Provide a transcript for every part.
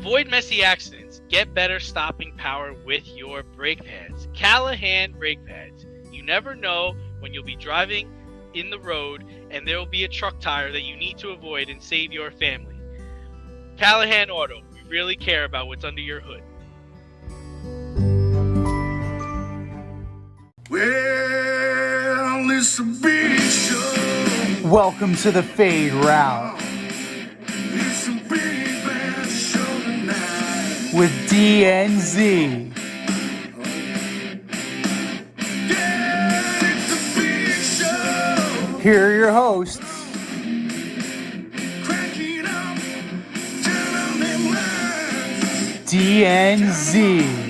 avoid messy accidents. Get better stopping power with your brake pads. Callahan brake pads. You never know when you'll be driving in the road and there will be a truck tire that you need to avoid and save your family. Callahan Auto. We really care about what's under your hood. Well, it's a big show. Welcome to the Fade Route It's a big bad show tonight. with DNZ. Yeah, it's a big show. Here are your hosts, Crank it up, turn on them lights. DNZ.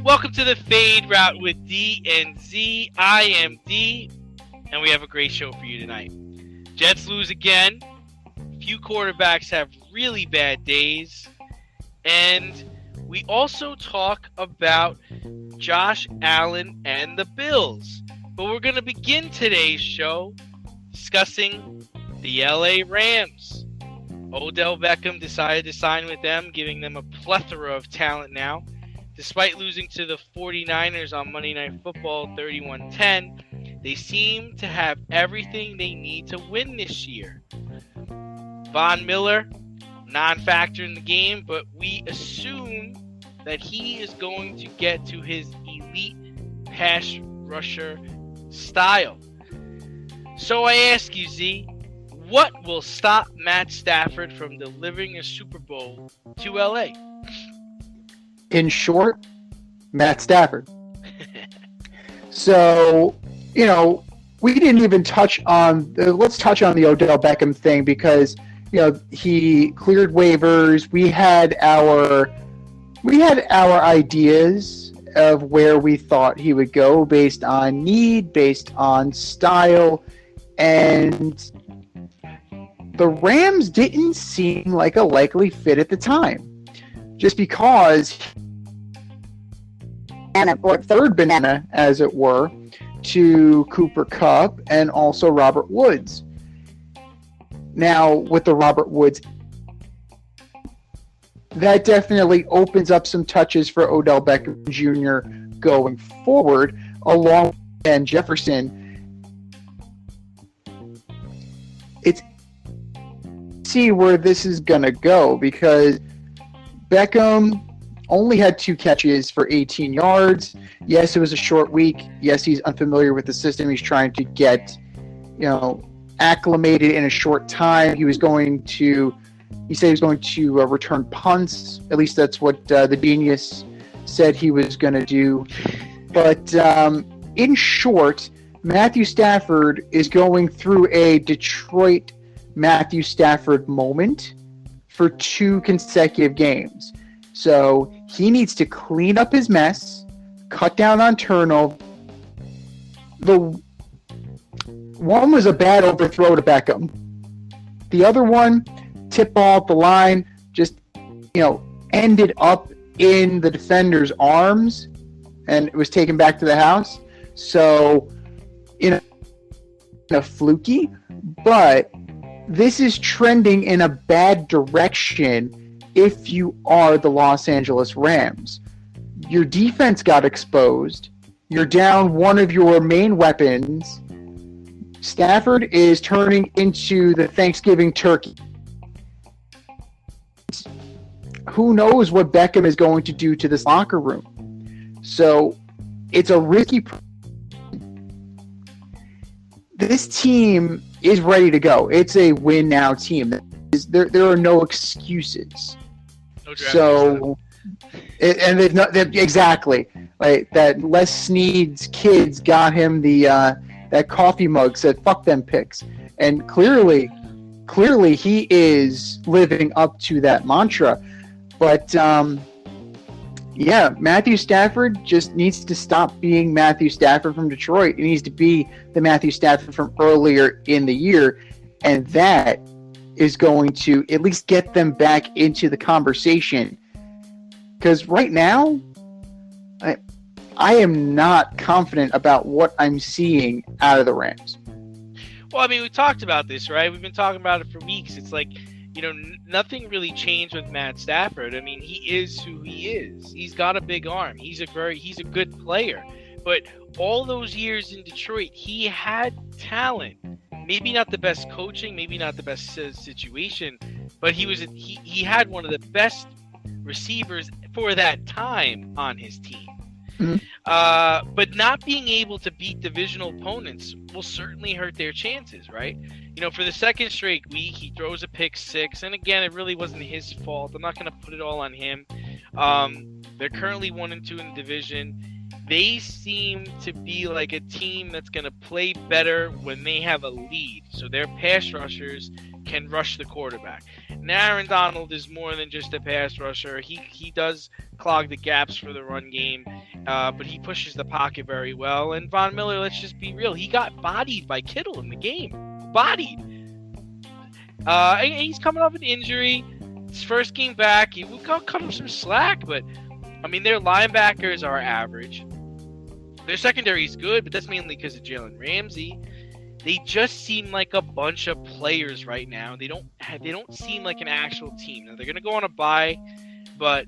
Welcome to the Fade Route with D and Z. I am D, and we have a great show for you tonight. Jets lose again. Few quarterbacks have really bad days. And we also talk about Josh Allen and the Bills. But we're going to begin today's show discussing the LA Rams. Odell Beckham decided to sign with them, giving them a plethora of talent now. Despite losing to the 49ers on Monday Night Football 31-10, they seem to have everything they need to win this year. Von Miller, non-factor in the game, but we assume that he is going to get to his elite pass rusher style. So I ask you, Z, what will stop Matt Stafford from delivering a Super Bowl to LA? In short, Matt Stafford. So, we didn't even touch on, let's touch on the Odell Beckham thing because, he cleared waivers. We had our ideas of where we thought he would go based on need, based on style, and the Rams didn't seem like a likely fit at the time. Just because or third banana, as it were, to Cooper Kupp and also Robert Woods. Now, with the Robert Woods, that definitely opens up some touches for Odell Beckham Jr. going forward, along with Ben Jefferson. It's see where this is going to go because Beckham only had 2 catches for 18 yards. Yes, it was a short week. Yes, he's unfamiliar with the system. He's trying to get, acclimated in a short time. He said he was going to return punts. At least that's what the genius said he was going to do. But in short, Matthew Stafford is going through a Detroit Matthew Stafford moment for 2 consecutive games. So he needs to clean up his mess, cut down on turnover. The one was a bad overthrow to Beckham. The other one, tip ball at the line, just, ended up in the defender's arms and it was taken back to the house. So, a fluky, but this is trending in a bad direction if you are the Los Angeles Rams. Your defense got exposed. You're down one of your main weapons. Stafford is turning into the Thanksgiving turkey. Who knows what Beckham is going to do to this locker room? So it's a risky. This team is ready to go. It's a win now team. There are no excuses. No draft so, and they've not exactly like that. Les Snead's kids got him the that coffee mug said "fuck them picks," and clearly he is living up to that mantra. But Matthew Stafford just needs to stop being Matthew Stafford from Detroit. He needs to be the Matthew Stafford from earlier in the year, and that is going to at least get them back into the conversation. Because right now, I am not confident about what I'm seeing out of the Rams. Well, I mean, we talked about this, right? We've been talking about it for weeks. It's like, nothing really changed with Matt Stafford. I mean, he is who he is. He's got a big arm. He's a good player. But all those years in Detroit, he had talent. Maybe not the best coaching, maybe not the best situation, but he had one of the best receivers for that time on his team. Mm-hmm. But not being able to beat divisional opponents will certainly hurt their chances, right? For the second straight week, he throws a pick six, and again, it really wasn't his fault. I'm not going to put it all on him. They're currently 1-2 in the division. They seem to be like a team that's going to play better when they have a lead. So their pass rushers can rush the quarterback. Now, Aaron Donald is more than just a pass rusher. He does clog the gaps for the run game, but he pushes the pocket very well. And Von Miller, let's just be real, he got bodied by Kittle in the game. Bodied. And he's coming off an injury. His first game back, we cut him some slack, but I mean, their linebackers are average. Their secondary is good, but that's mainly because of Jalen Ramsey. They just seem like a bunch of players right now. They don't seem like an actual team. Now, they're going to go on a bye, but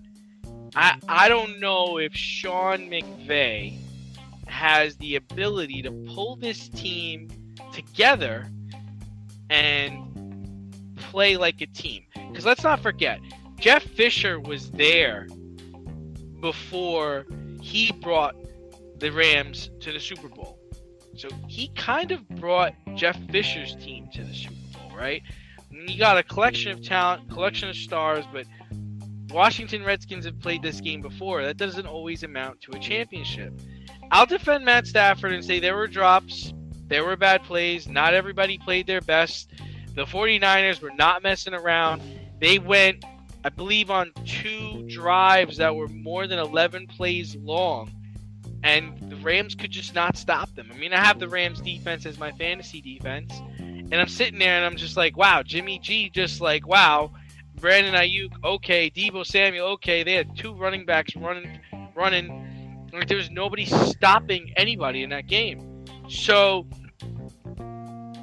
I don't know if Sean McVay has the ability to pull this team together and play like a team. Because let's not forget, Jeff Fisher was there before he brought the Rams to the Super Bowl. So he kind of brought Jeff Fisher's team to the Super Bowl, right? And you got a collection of talent, collection of stars, but Washington Redskins have played this game before. That doesn't always amount to a championship. I'll defend Matt Stafford and say there were drops, there were bad plays, not everybody played their best. The 49ers were not messing around. They went, I believe, on 2 drives that were more than 11 plays long, and the Rams could just not stop them. I mean, I have the Rams defense as my fantasy defense, and I'm sitting there and I'm just like, wow, Jimmy G, just like, wow, Brandon Ayuk, okay, Deebo Samuel, okay, they had 2 running backs running. Like, there was nobody stopping anybody in that game. So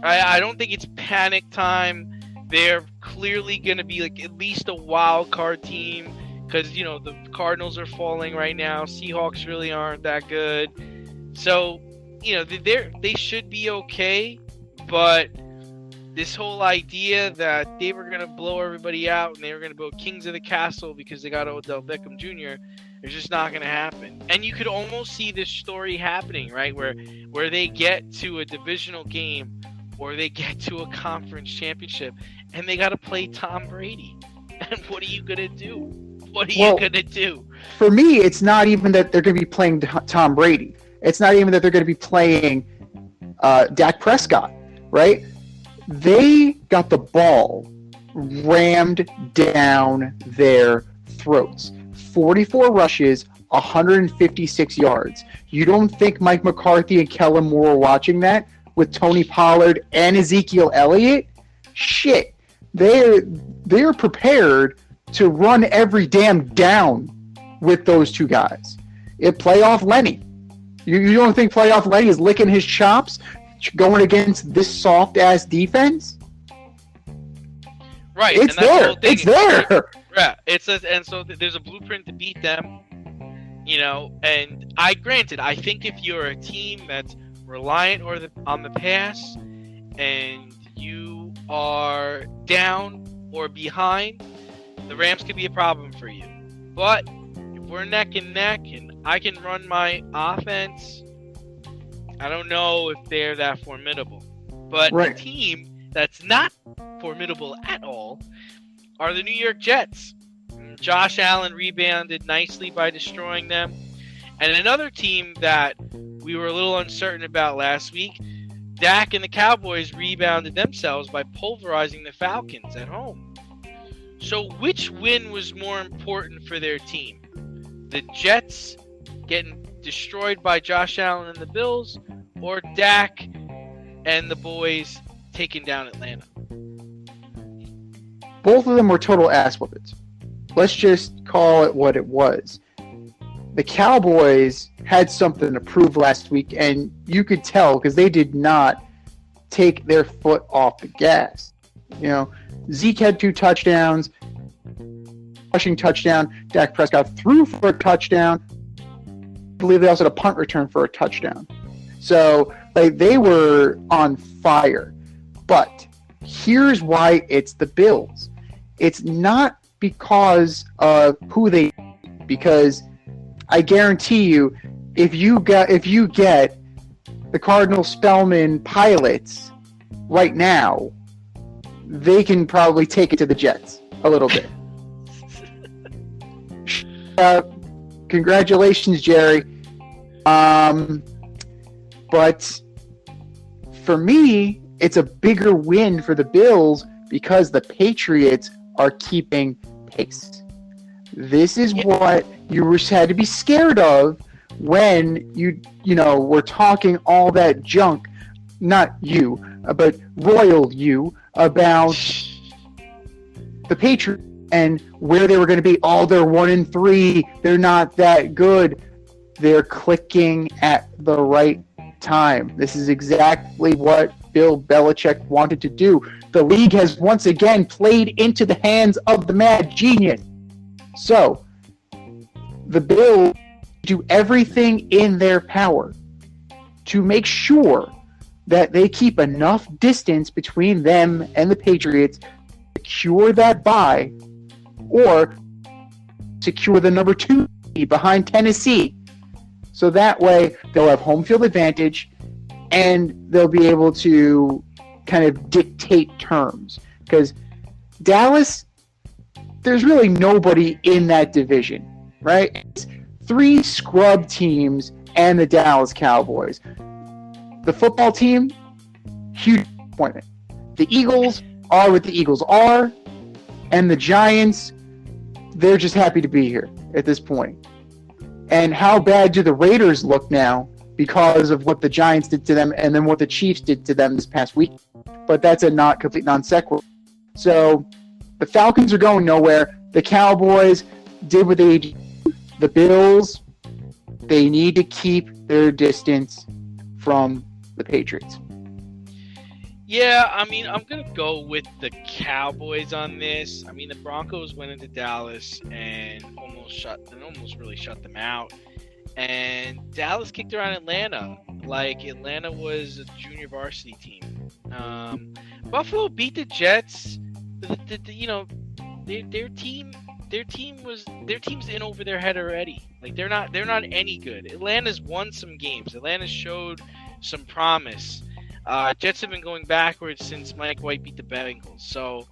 I don't think it's panic time. They're clearly going to be like at least a wild card team because, the Cardinals are falling right now. Seahawks really aren't that good. So, they should be okay. But this whole idea that they were going to blow everybody out and they were going to build kings of the castle because they got Odell Beckham Jr., it's just not going to happen. And you could almost see this story happening, right, where they get to a divisional game or they get to a conference championship and they got to play Tom Brady. And what are you going to do? What are you going to do? For me, it's not even that they're going to be playing Tom Brady. It's not even that they're going to be playing Dak Prescott, right? They got the ball rammed down their throats. 44 rushes, 156 yards. You don't think Mike McCarthy and Kellen Moore are watching that with Tony Pollard and Ezekiel Elliott? Shit. They're prepared to run every damn down with those 2 guys. Playoff Lenny. You don't think playoff Lenny is licking his chops going against this soft-ass defense? Right. It's there. It's there. Yeah. And so there's a blueprint to beat them, and I think if you're a team that's reliant on the pass and you are down or behind, the Rams could be a problem for you. But if we're neck and neck and I can run my offense, I don't know if they're that formidable. But right. The team that's not formidable at all are the New York Jets. Josh Allen rebounded nicely by destroying them. And another team that we were a little uncertain about last week, Dak and the Cowboys rebounded themselves by pulverizing the Falcons at home. So which win was more important for their team? The Jets getting destroyed by Josh Allen and the Bills, or Dak and the boys taking down Atlanta? Both of them were total ass whoopings. Let's just call it what it was. The Cowboys had something to prove last week, and you could tell because they did not take their foot off the gas. Zeke had 2 touchdowns, rushing touchdown. Dak Prescott threw for a touchdown. I believe they also had a punt return for a touchdown. So they were on fire. But here's why it's the Bills. It's not because of who they, because I guarantee you, if you get the Cardinal Spellman pilots right now, they can probably take it to the Jets a little bit. Congratulations, Jerry. But for me, it's a bigger win for the Bills because the Patriots are keeping pace. This is what you had to be scared of when you were talking all that junk, not you, but royal you, about the Patriots and where they were going to be. Oh, they're 1-3. They're not that good. They're clicking at the right time. This is exactly what Bill Belichick wanted to do. The league has once again played into the hands of the mad genius. So, the Bills do everything in their power to make sure that they keep enough distance between them and the Patriots to secure that bye or secure the number 2 behind Tennessee. So that way they'll have home field advantage and they'll be able to kind of dictate terms. Because Dallas, there's really nobody in that division, right? It's 3 scrub teams and the Dallas Cowboys. The football team, huge disappointment. The Eagles are what the Eagles are, and the Giants, they're just happy to be here at this point. And how bad do the Raiders look now because of what the Giants did to them and then what the Chiefs did to them this past week? But that's a not complete non sequitur. So the Falcons are going nowhere. The Cowboys did what they did. The Bills, they need to keep their distance from the Patriots. Yeah, I mean, I'm going to go with the Cowboys on this. I mean, the Broncos went into Dallas and almost really shut them out. And Dallas kicked around Atlanta like Atlanta was a junior varsity team. Buffalo beat the Jets. Their team's in over their head already. Like they're not any good. Atlanta's won some games. Atlanta showed some promise. Jets have been going backwards since Mike White beat the Bengals. So,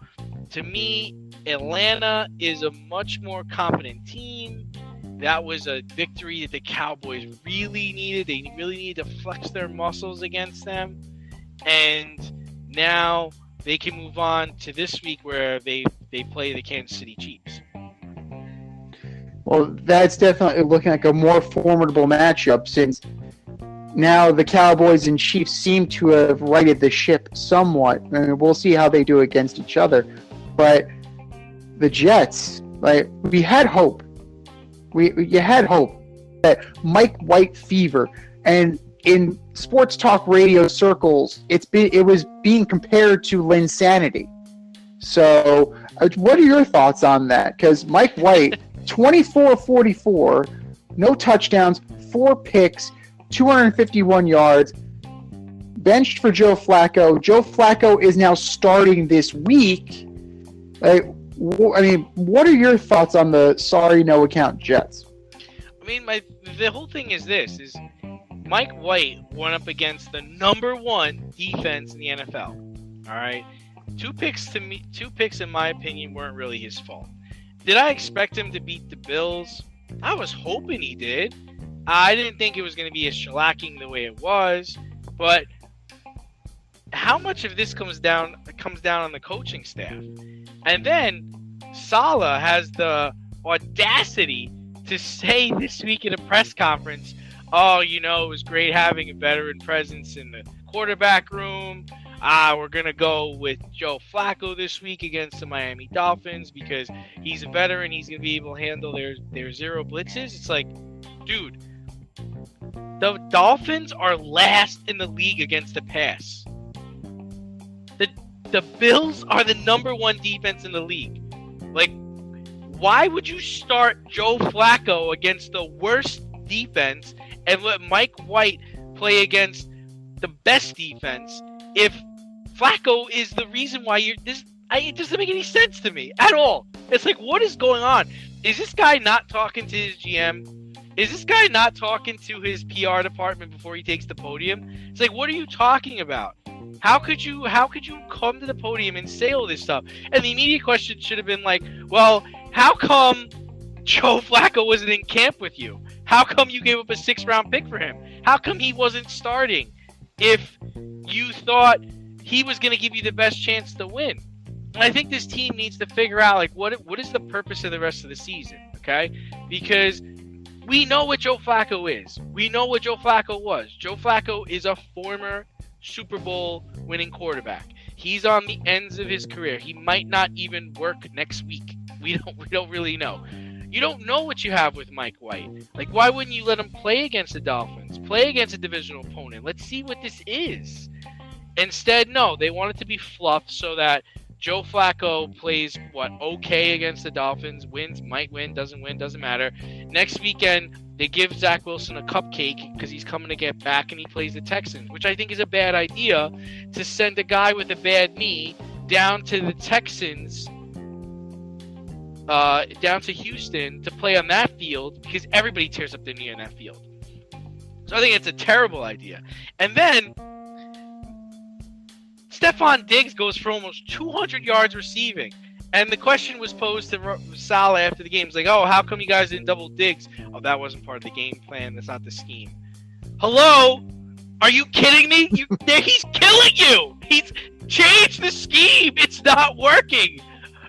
to me, Atlanta is a much more competent team. That was a victory that the Cowboys really needed. They really needed to flex their muscles against them. And now they can move on to this week where they play the Kansas City Chiefs. Well, that's definitely looking like a more formidable matchup since now the Cowboys and Chiefs seem to have righted the ship somewhat. I mean, we'll see how they do against each other. But the Jets, we had hope. You had hope that Mike White fever, and in sports talk radio circles, it was being compared to Linsanity. So, what are your thoughts on that? Because Mike White, 24-44, no touchdowns, 4 picks, 251 yards, benched for Joe Flacco. Joe Flacco is now starting this week. What are your thoughts on the sorry no account Jets? I mean, the whole thing is this: is Mike White went up against the number 1 defense in the NFL. All right, 2 picks in my opinion weren't really his fault. Did I expect him to beat the Bills? I was hoping he did. I didn't think it was going to be as shellacking the way it was, but how much of this comes down on the coaching staff? And then Saleh has the audacity to say this week in a press conference, it was great having a veteran presence in the quarterback room. We're going to go with Joe Flacco this week against the Miami Dolphins because he's a veteran. He's going to be able to handle their 0 blitzes. It's like, dude, The Dolphins are last in the league against the pass. The Bills are the number 1 defense in the league. Like, why would you start Joe Flacco against the worst defense and let Mike White play against the best defense if Flacco is the reason why you're this? It doesn't make any sense to me at all. It's like, what is going on? Is this guy not talking to his GM? Is this guy not talking to his PR department before he takes the podium? It's like, what are you talking about? How could you come to the podium and say all this stuff? And the immediate question should have been like, well, how come Joe Flacco wasn't in camp with you? How come you gave up a 6th-round pick for him? How come he wasn't starting if you thought he was going to give you the best chance to win? And I think this team needs to figure out, like, what is the purpose of the rest of the season, okay? Because we know what Joe Flacco is. We know what Joe Flacco was. Joe Flacco is a former Super Bowl winning quarterback. He's on the ends of his career. He might not even work next week. We don't really know. You don't know what you have with Mike White. Like, why wouldn't you let him play against the Dolphins? Play against a divisional opponent. Let's see what this is. Instead, no, they want it to be fluff so that Joe Flacco plays, okay against the Dolphins, wins, might win, doesn't matter. Next weekend, they give Zach Wilson a cupcake because he's coming to get back and he plays the Texans, which I think is a bad idea to send a guy with a bad knee down to the Texans, down to Houston to play on that field because everybody tears up their knee on that field. So I think it's a terrible idea. And then Stephon Diggs goes for almost 200 yards receiving. And the question was posed to Saleh after the game. It's like, oh, how come you guys didn't double Diggs? Oh, that wasn't part of the game plan. That's not the scheme. Hello? Are you kidding me? He's killing you. He's changed the scheme. It's not working.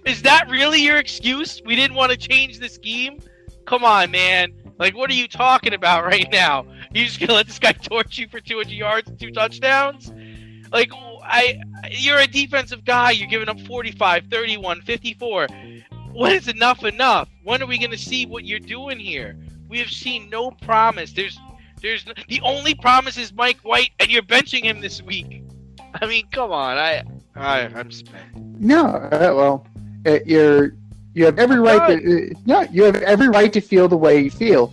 Is that really your excuse? We didn't want to change the scheme? Come on, man. Like, what are you talking about right now? You just going to let this guy torch you for 200 yards and 2 touchdowns? Like, you're a defensive guy. You're giving up 45, 31, 54. When is enough? When are we going to see what you're doing here? We have seen no promise. The only promise is Mike White, and you're benching him this week. I mean, come on. I'm spent. No, you have every right you have every right to feel the way you feel.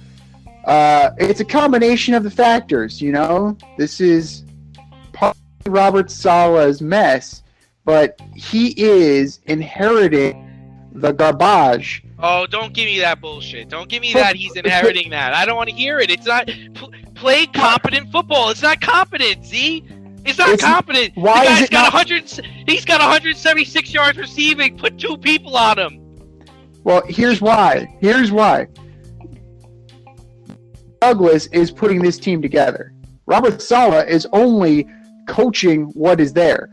It's a combination of the factors. This is part of Robert Saleh's mess, but he is inheriting the garbage. Oh, don't give me that bullshit. Don't give me that he's inheriting that. I don't want to hear it. It's not play competent football. It's not competent, Z. It's not competent. Why is it not? He's got 176 yards receiving. Put 2 people on him. Well, here's why. Douglas is putting this team together. Robert Saleh is only coaching what is there.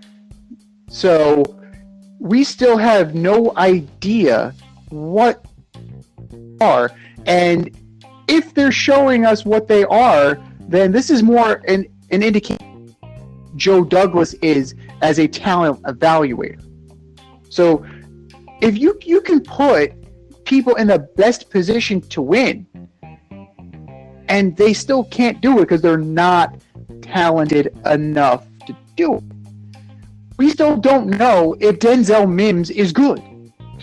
So we still have no idea what they are. And if they're showing us what they are, then this is more an indication Joe Douglas is as a talent evaluator. So if you can put people in the best position to win, and they still can't do it because they're not talented enough to do it. We still don't know if Denzel Mims is good.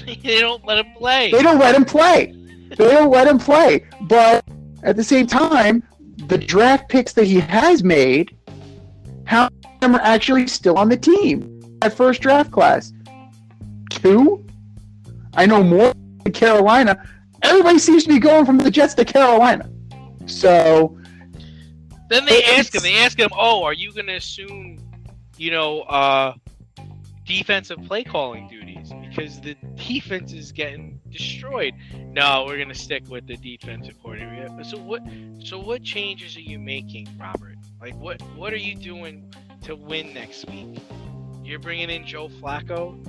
They don't let him play. They don't let him play. But at the same time, the draft picks that he has made, how many of them are actually still on the team? That first draft class. 2? I know more than Carolina. Everybody seems to be going from the Jets to Carolina. So then they ask him, oh, are you going to assume, defensive play calling duties because the defense is getting destroyed? No, we're going to stick with the defensive coordinator. So what changes are you making, Robert? Like, what are you doing to win next week? You're bringing in Joe Flacco,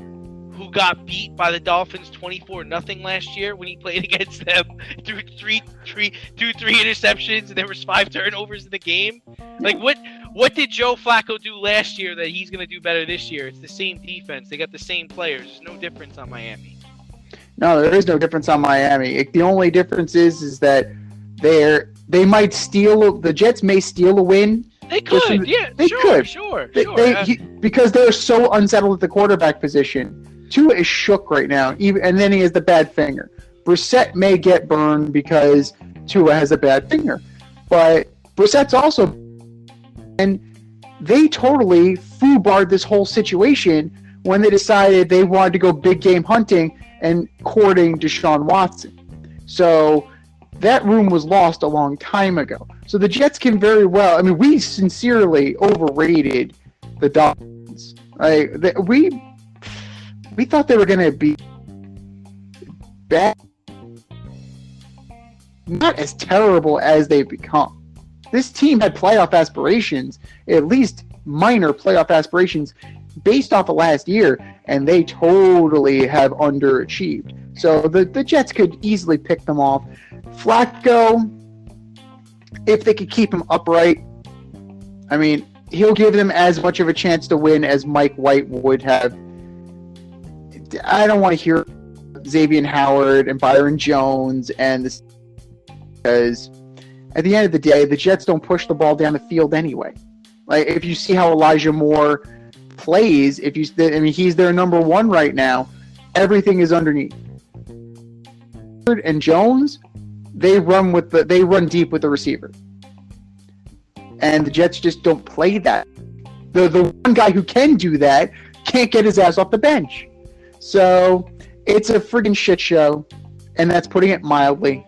who got beat by the Dolphins 24-0 last year when he played against them, threw three interceptions, and there was 5 turnovers in the game. Like, what did Joe Flacco do last year that he's going to do better this year? It's the same defense. They got the same players. There's no difference on Miami. No, there is no difference on Miami. The only difference is that they might steal. The Jets may steal a win. They could, sure. Because they're so unsettled at the quarterback position. Tua is shook right now, and then he has the bad finger. Brissett may get burned because Tua has a bad finger, but Brissett's also, and they totally foobarred this whole situation when they decided they wanted to go big game hunting and courting Deshaun Watson. So that room was lost a long time ago. So the Jets can very well, I mean, we sincerely overrated the Dolphins. We thought they were going to be bad, not as terrible as they've become. This team had playoff aspirations, at least minor playoff aspirations, based off of last year, and they totally have underachieved. So the Jets could easily pick them off. Flacco, if they could keep him upright, I mean, he'll give them as much of a chance to win as Mike White would have. I don't want to hear Xavier Howard and Byron Jones and this, because at the end of the day, the Jets don't push the ball down the field anyway. Like, if you see how Elijah Moore plays, he's their number one right now. Everything is underneath. And Jones, they run deep with the receiver, and the Jets just don't play that. The one guy who can do that can't get his ass off the bench. So it's a friggin' shit show, and that's putting it mildly.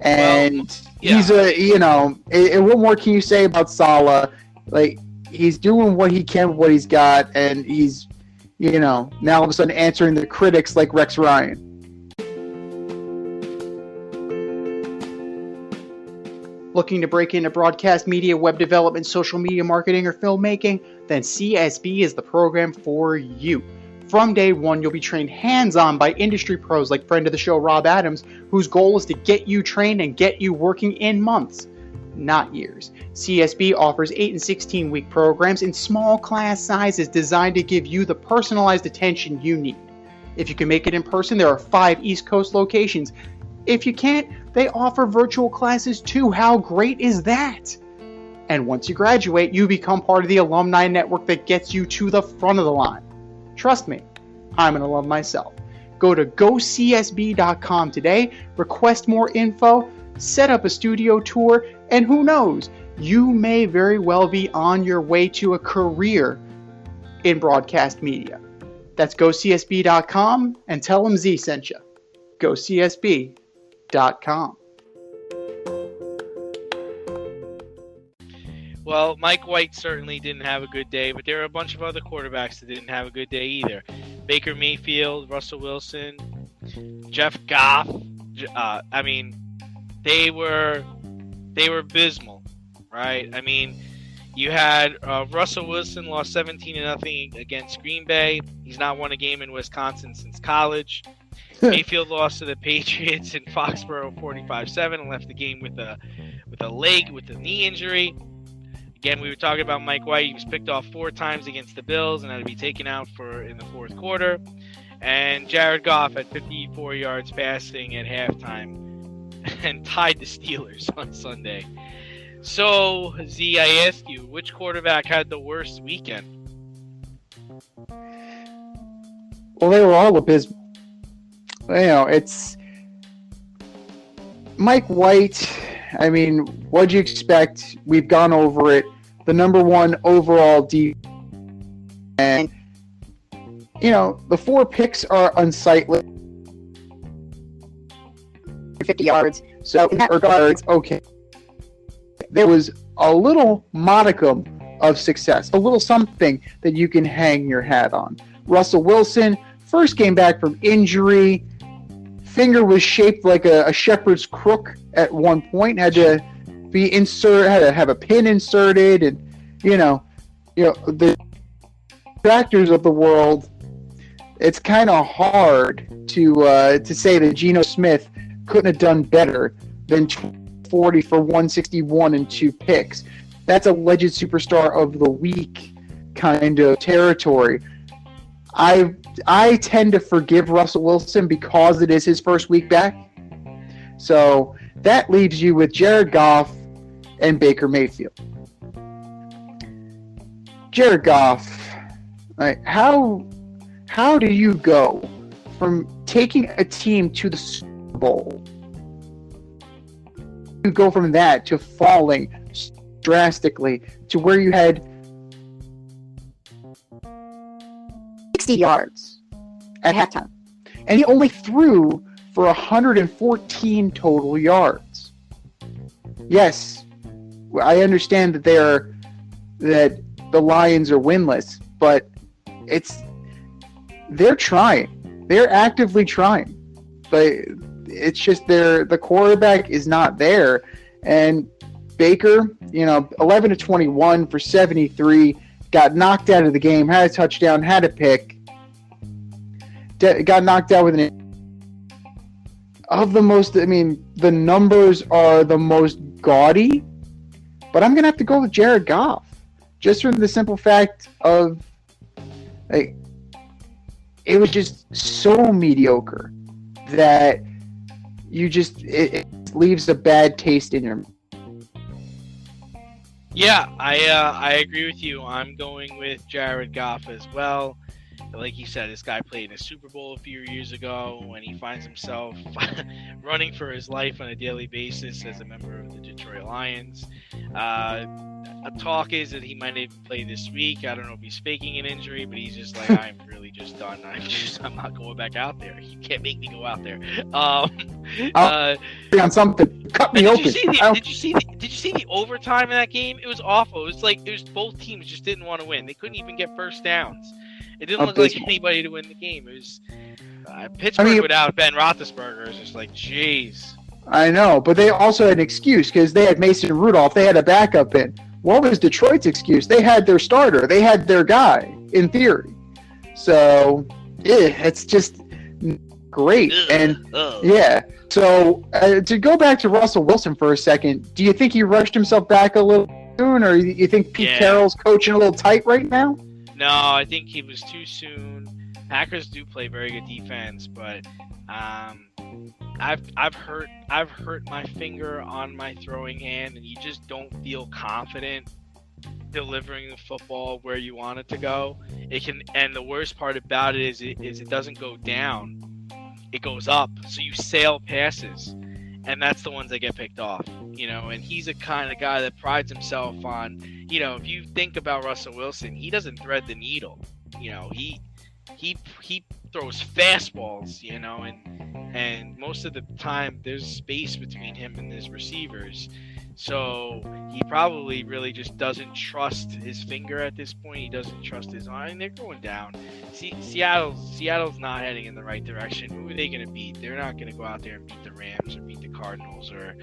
And he's what more can you say about Saleh? Like, he's doing what he can with what he's got, and he's, now all of a sudden answering the critics like Rex Ryan. Looking to break into broadcast media, web development, social media marketing, or filmmaking? Then CSB is the program for you. From day one, you'll be trained hands-on by industry pros like friend of the show Rob Adams, whose goal is to get you trained and get you working in months, not years. CSB offers 8 and 16-week programs in small class sizes designed to give you the personalized attention you need. If you can make it in person, there are 5 East Coast locations. If you can't, they offer virtual classes too. How great is that? And once you graduate, you become part of the alumni network that gets you to the front of the line. Trust me, I'm an alum myself. Go to gocsb.com today, request more info, set up a studio tour, and who knows, you may very well be on your way to a career in broadcast media. That's gocsb.com, and tell them Z sent you. gocsb.com. Well, Mike White certainly didn't have a good day, but there are a bunch of other quarterbacks that didn't have a good day either. Baker Mayfield, Russell Wilson, Jeff Goff. They were abysmal, right? I mean, you had Russell Wilson lost 17-0 against Green Bay. He's not won a game in Wisconsin since college. Mayfield lost to the Patriots in Foxborough 45-7 and left the game with a knee injury. Again, we were talking about Mike White. He was picked off 4 times against the Bills and had to be taken out in the fourth quarter. And Jared Goff had 54 yards passing at halftime and tied the Steelers on Sunday. So, Z, I ask you, which quarterback had the worst weekend? Well, they were all abysmal. It's Mike White. I mean, what'd you expect? We've gone over it. The number one overall defense. And, the 4 picks are unsightly. 50 yards. So, in that regard, okay. There was a little modicum of success, a little something that you can hang your hat on. Russell Wilson, first game back from injury. Finger was shaped like a shepherd's crook at one point. Had to be had to have a pin inserted, and the tractors of the world. It's kind of hard to say that Geno Smith couldn't have done better than 40 for 161 and 2 picks. That's a legend superstar of the week kind of territory. I tend to forgive Russell Wilson because it is his first week back. So That leaves you with Jared Goff and Baker Mayfield. Jared Goff, like, how do you go from taking a team to the Super Bowl? You go from that to falling drastically to where you had 60 yards at halftime, and he only threw for 114 total yards. Yes, I understand that the Lions are winless, but they're trying. They're actively trying. But it's just the quarterback is not there. And Baker, 11 to 21 for 73, got knocked out of the game, had a touchdown, had a pick, got knocked out with the numbers are the most gaudy, but I'm going to have to go with Jared Goff. Just for the simple fact of, like, it was just so mediocre that it leaves a bad taste in your mouth. Yeah, I agree with you. I'm going with Jared Goff as well. Like you said, this guy played in a Super Bowl a few years ago, when he finds himself running for his life on a daily basis as a member of the Detroit Lions. A talk is that he might even play this week. I don't know if he's faking an injury, but he's just like, I'm really just done. I'm not going back out there. You can't make me go out there. On something, cut me open. Did you see the overtime in that game? It was awful. It was both teams just didn't want to win. They couldn't even get first downs. It didn't look like anybody to win the game. It was Pittsburgh without Ben Roethlisberger is just like, jeez. I know, but they also had an excuse because they had Mason Rudolph. They had a backup in. What was Detroit's excuse? They had their starter. They had their guy, in theory. So, it's just great. Yeah. So, to go back to Russell Wilson for a second, do you think he rushed himself back a little soon, or do you think Pete Carroll's coaching a little tight right now? No, I think he was too soon. Packers do play very good defense, but I've hurt my finger on my throwing hand, and you just don't feel confident delivering the football where you want it to go. And the worst part about it is it doesn't go down; it goes up. So you sail passes, and that's the ones that get picked off. And he's a kind of guy that prides himself on. If you think about Russell Wilson, he doesn't thread the needle. He throws fastballs, and most of the time there's space between him and his receivers. So he probably really just doesn't trust his finger at this point. He doesn't trust his arm, and they're going down. Seattle's not heading in the right direction. Who are they going to beat? They're not going to go out there and beat the Rams or beat the Cardinals or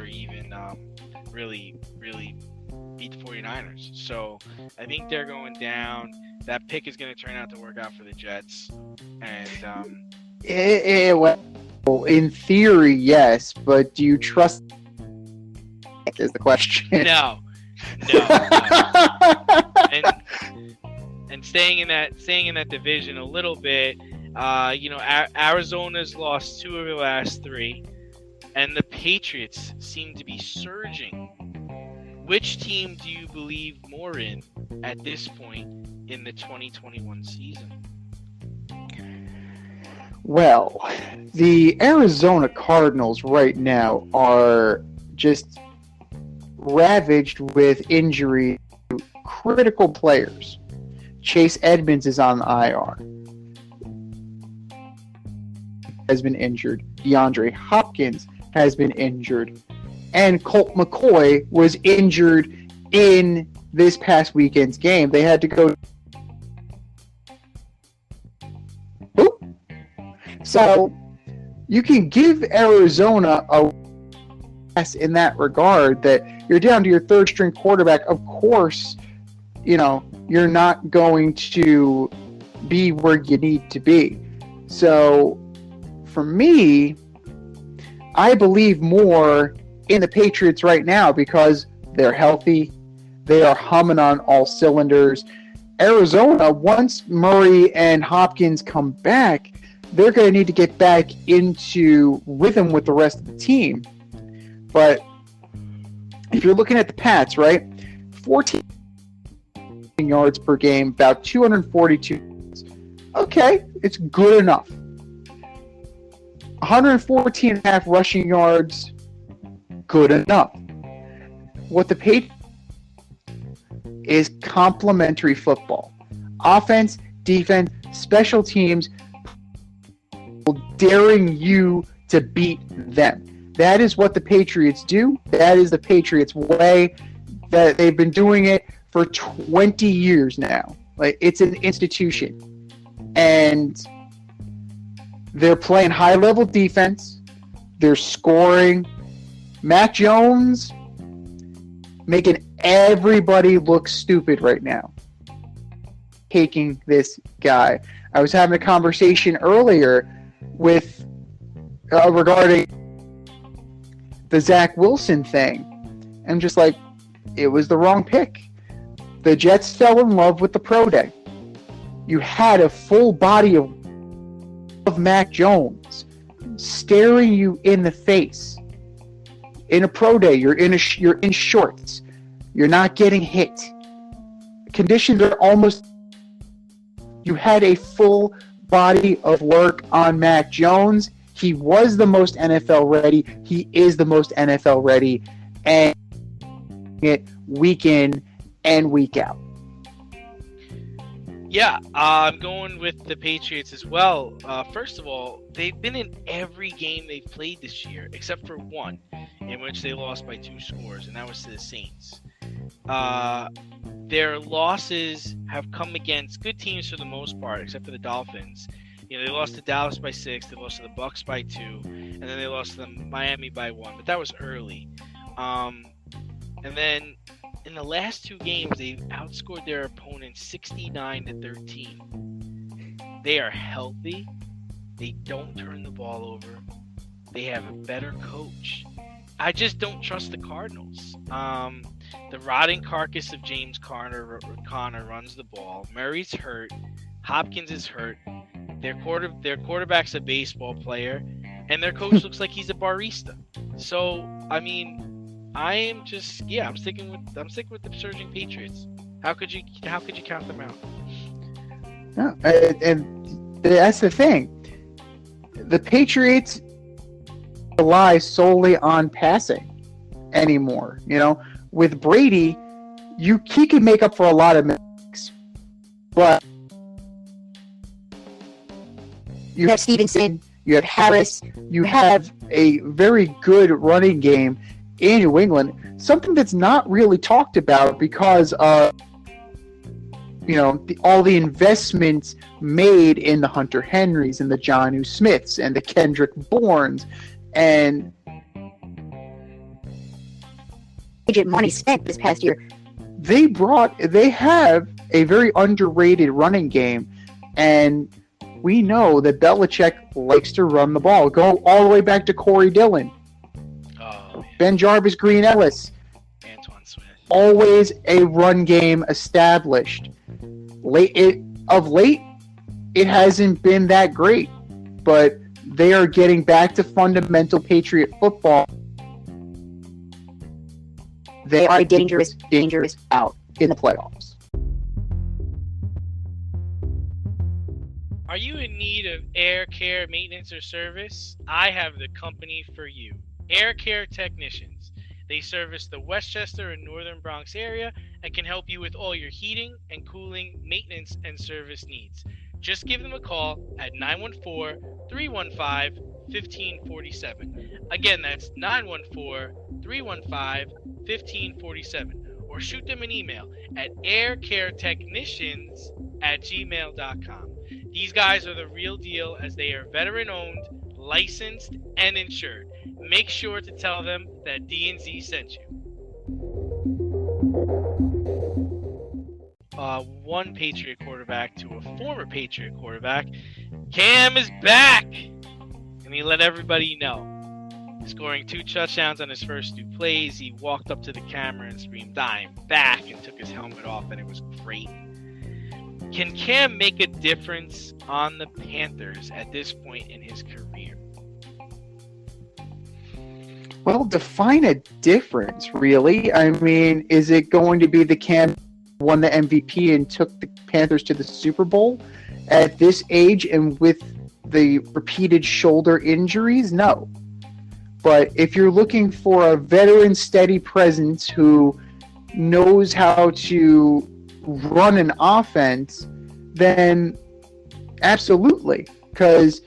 even really beat the 49ers. So I think they're going down. That pick is going to turn out to work out for the Jets. And well, in theory, yes, but do you trust? Is the question. No. And staying in that division a little bit, Arizona's lost 2 of their last 3, and the Patriots seem to be surging. Which team do you believe more in at this point in the 2021 season? Well, the Arizona Cardinals right now are just ravaged with injury to critical players. Chase Edmonds is on the IR. Has been injured. DeAndre Hopkins has been injured. And Colt McCoy was injured in this past weekend's game. They had to go. Boop. So you can give Arizona a pass in that regard that you're down to your third string quarterback. Of course, you're not going to be where you need to be. So for me, I believe more in the Patriots right now because they're healthy. They are humming on all cylinders. Arizona, once Murray and Hopkins come back, they're going to need to get back into rhythm with the rest of the team. But if you're looking at the Pats, right, 14 yards per game, about 242 yards. Okay, it's good enough. 114 and a half rushing yards, good enough. What the Patriots is complementary football. Offense, defense, special teams, daring you to beat them. That is what the Patriots do. That is the Patriots way. That they've been doing it for 20 years now. Like, it's an institution. And they're playing high-level defense. They're scoring. Mac Jones making everybody look stupid right now. Taking this guy. I was having a conversation earlier with regarding the Zach Wilson thing. I'm just like, it was the wrong pick. The Jets fell in love with the pro day. You had a full body of Mac Jones staring you in the face. In a pro day, you're in shorts. You're not getting hit. Conditions are almost. You had a full body of work on Mac Jones. He was the most NFL ready. He is the most NFL ready, and it week in and week out. Yeah, I'm going with the Patriots as well. First of all, they've been in every game they've played this year, except for one, in which they lost by 2 scores, and that was to the Saints. Their losses have come against good teams for the most part, except for the Dolphins. You know, they lost to Dallas by 6, they lost to the Bucs by 2, and then they lost to Miami by 1, but that was early. And then in the last 2 games, they've outscored their opponents 69-13. They are healthy. They don't turn the ball over. They have a better coach. I just don't trust the Cardinals. The rotting carcass of James Conner runs the ball. Murray's hurt. Hopkins is hurt. Their quarterback's a baseball player, and their coach looks like he's a barista. So, I mean, I'm sticking with the surging Patriots. How could you count them out? No, and that's the thing. The Patriots rely solely on passing anymore. You know, with Brady, he can make up for a lot of mistakes, but you have Stevenson, you have Harris, you have a very good running game in New England, something that's not really talked about because of, you know, all the investments made in the Hunter Henrys and the Jonnu Smiths and the Kendrick Bournes and money spent this past year. They have a very underrated running game, and we know that Belichick likes to run the ball. Go all the way back to Corey Dillon. Ben Jarvis, Green Ellis. Antoine Smith. Always a run game established. Of late, it hasn't been that great, but they are getting back to fundamental Patriot football. They are dangerous out in the playoffs. Are you in need of air care, maintenance, or service? I have the company for you. Air Care Technicians. They service the Westchester and Northern Bronx area and can help you with all your heating and cooling, maintenance, and service needs. Just give them a call at 914-315-1547. Again, that's 914-315-1547. Or shoot them an email at aircaretechnicians@gmail.com. These guys are the real deal as they are veteran-owned, licensed, and insured. Make sure to tell them that D&Z sent you. One Patriot quarterback to a former Patriot quarterback. Cam is back! And he let everybody know. Scoring 2 touchdowns on his first 2 plays, he walked up to the camera and screamed, "I'm back," and took his helmet off, and it was great. Can Cam make a difference on the Panthers at this point in his career? Well, define a difference, really. I mean, is it going to be the Cam won the MVP and took the Panthers to the Super Bowl at this age and with the repeated shoulder injuries? No. But if you're looking for a veteran, steady presence who knows how to run an offense, then absolutely. Because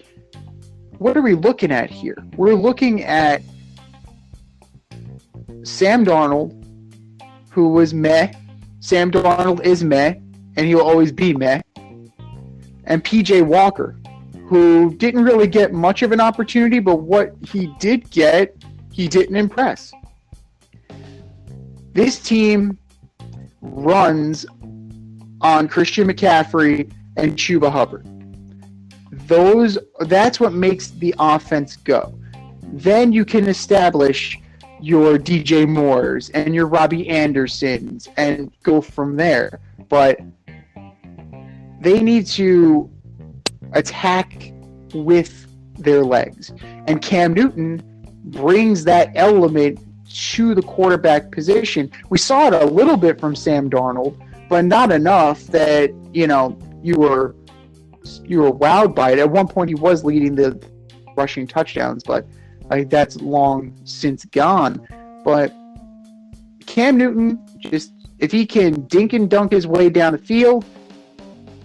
what are we looking at here? We're looking at Sam Darnold, who was meh. Sam Darnold is meh, and he'll always be meh. And PJ Walker, who didn't really get much of an opportunity, but what he did get, he didn't impress. This team runs on Christian McCaffrey and Chuba Hubbard. That's what makes the offense go. Then you can establish your DJ Moores and your Robbie Andersons and go from there. But they need to attack with their legs. And Cam Newton brings that element to the quarterback position. We saw it a little bit from Sam Darnold, but not enough that, you were wowed by it. At one point he was leading the rushing touchdowns, but that's long since gone. But Cam Newton, just if he can dink and dunk his way down the field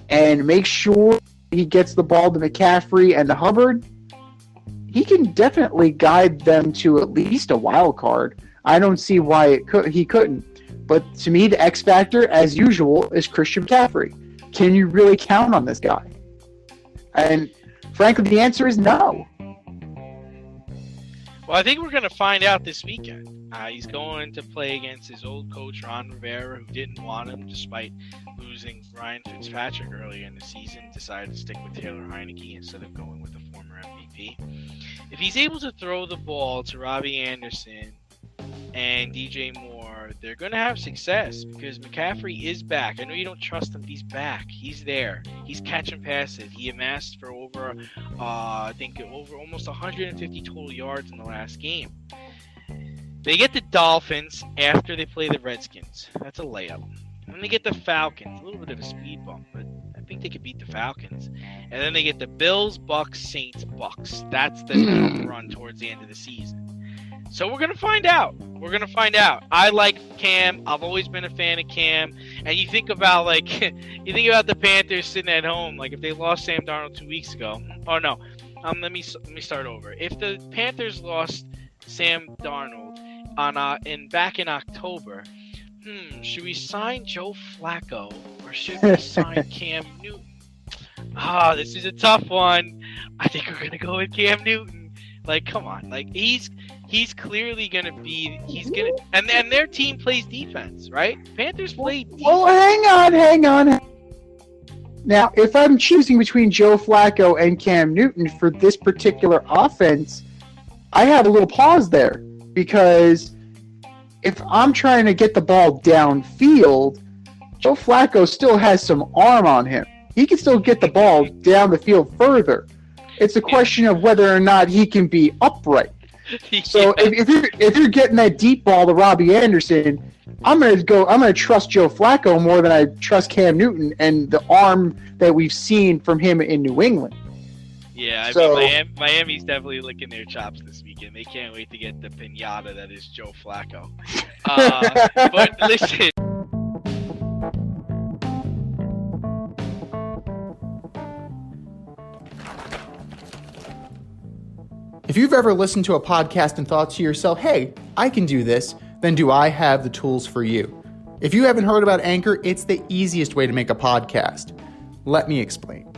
and make sure he gets the ball to McCaffrey and to Hubbard, he can definitely guide them to at least a wild card. I don't see why he couldn't. But to me, the X factor, as usual, is Christian McCaffrey. Can you really count on this guy? And frankly, the answer is no. Well, I think we're going to find out this weekend. He's going to play against his old coach, Ron Rivera, who didn't want him despite losing Ryan Fitzpatrick earlier in the season, decided to stick with Taylor Heineke instead of going with the former MVP. If he's able to throw the ball to Robbie Anderson and DJ Moore, they're going to have success because McCaffrey is back. I know you don't trust him, but he's back. He's there. He's catching passes. He amassed for over almost 150 total yards in the last game. They get the Dolphins after they play the Redskins. That's a layup. And then they get the Falcons. A little bit of a speed bump, but I think they could beat the Falcons. And then they get the Bills, Bucks, Saints, Bucks. That's the run towards the end of the season. So we're going to find out. I like Cam. I've always been a fan of Cam. And you think about the Panthers sitting at home. Like if they lost Sam Darnold 2 weeks ago. Oh no. Let me start over. If the Panthers lost Sam Darnold back in October, should we sign Joe Flacco or should we sign Cam Newton? This is a tough one. I think we're going to go with Cam Newton. Like, come on. Like, he's clearly going to be – and their team plays defense, right? Panthers play defense. Well, hang on. Now, if I'm choosing between Joe Flacco and Cam Newton for this particular offense, I have a little pause there because if I'm trying to get the ball downfield, Joe Flacco still has some arm on him. He can still get the ball down the field further. It's a question of whether or not he can be upright. So if you're getting that deep ball to Robbie Anderson, I'm gonna trust Joe Flacco more than I trust Cam Newton and the arm that we've seen from him in New England. Yeah, I mean, Miami's definitely licking their chops this weekend. They can't wait to get the piñata that is Joe Flacco. But listen. If you've ever listened to a podcast and thought to yourself, hey, I can do this, then do I have the tools for you? If you haven't heard about Anchor, it's the easiest way to make a podcast. Let me explain.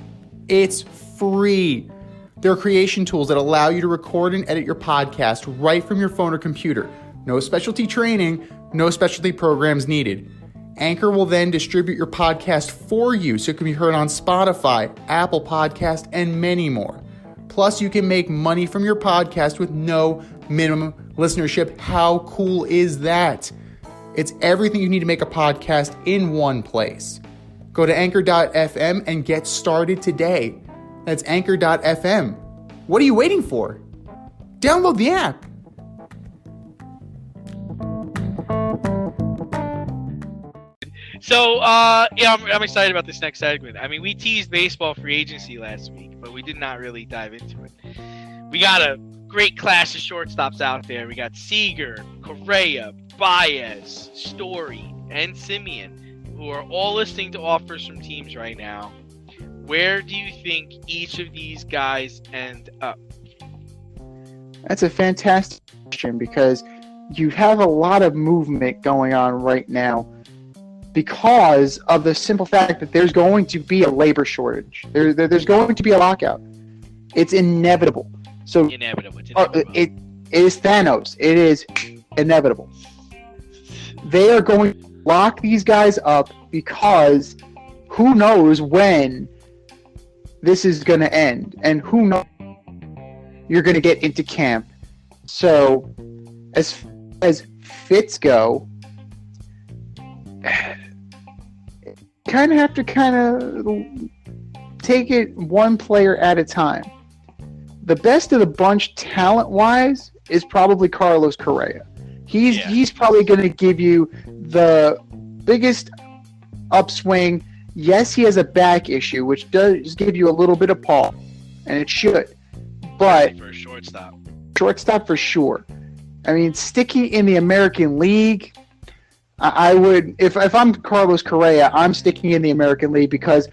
It's free. There are creation tools that allow you to record and edit your podcast right from your phone or computer. No specialty training, no specialty programs needed. Anchor will then distribute your podcast for you so it can be heard on Spotify, Apple Podcast, and many more. Plus, you can make money from your podcast with no minimum listenership. How cool is that? It's everything you need to make a podcast in one place. Go to anchor.fm and get started today. That's anchor.fm. What are you waiting for? Download the app. So, yeah, I'm excited about this next segment. I mean, we teased baseball free agency last week, but we did not really dive into it. We got a great class of shortstops out there. We got Seager, Correa, Baez, Story, and Simeon, who are all listening to offers from teams right now. Where do you think each of these guys end up? That's a fantastic question because you have a lot of movement going on right now because of the simple fact that there's going to be a labor shortage. There's going to be a lockout. It's inevitable. So Inevitable. It's inevitable. it is Thanos. It is inevitable. They are going to lock these guys up because who knows when this is going to end, and who knows you're going to get into camp. So as fits go, kind of have to take it one player at a time. The best of the bunch talent-wise is probably Carlos Correa. He's probably going to give you the biggest upswing. Yes, he has a back issue, which does give you a little bit of pause, and it should. But for a shortstop for sure. I mean, sticking in the American League, I would, if I'm Carlos Correa, I'm sticking in the American League because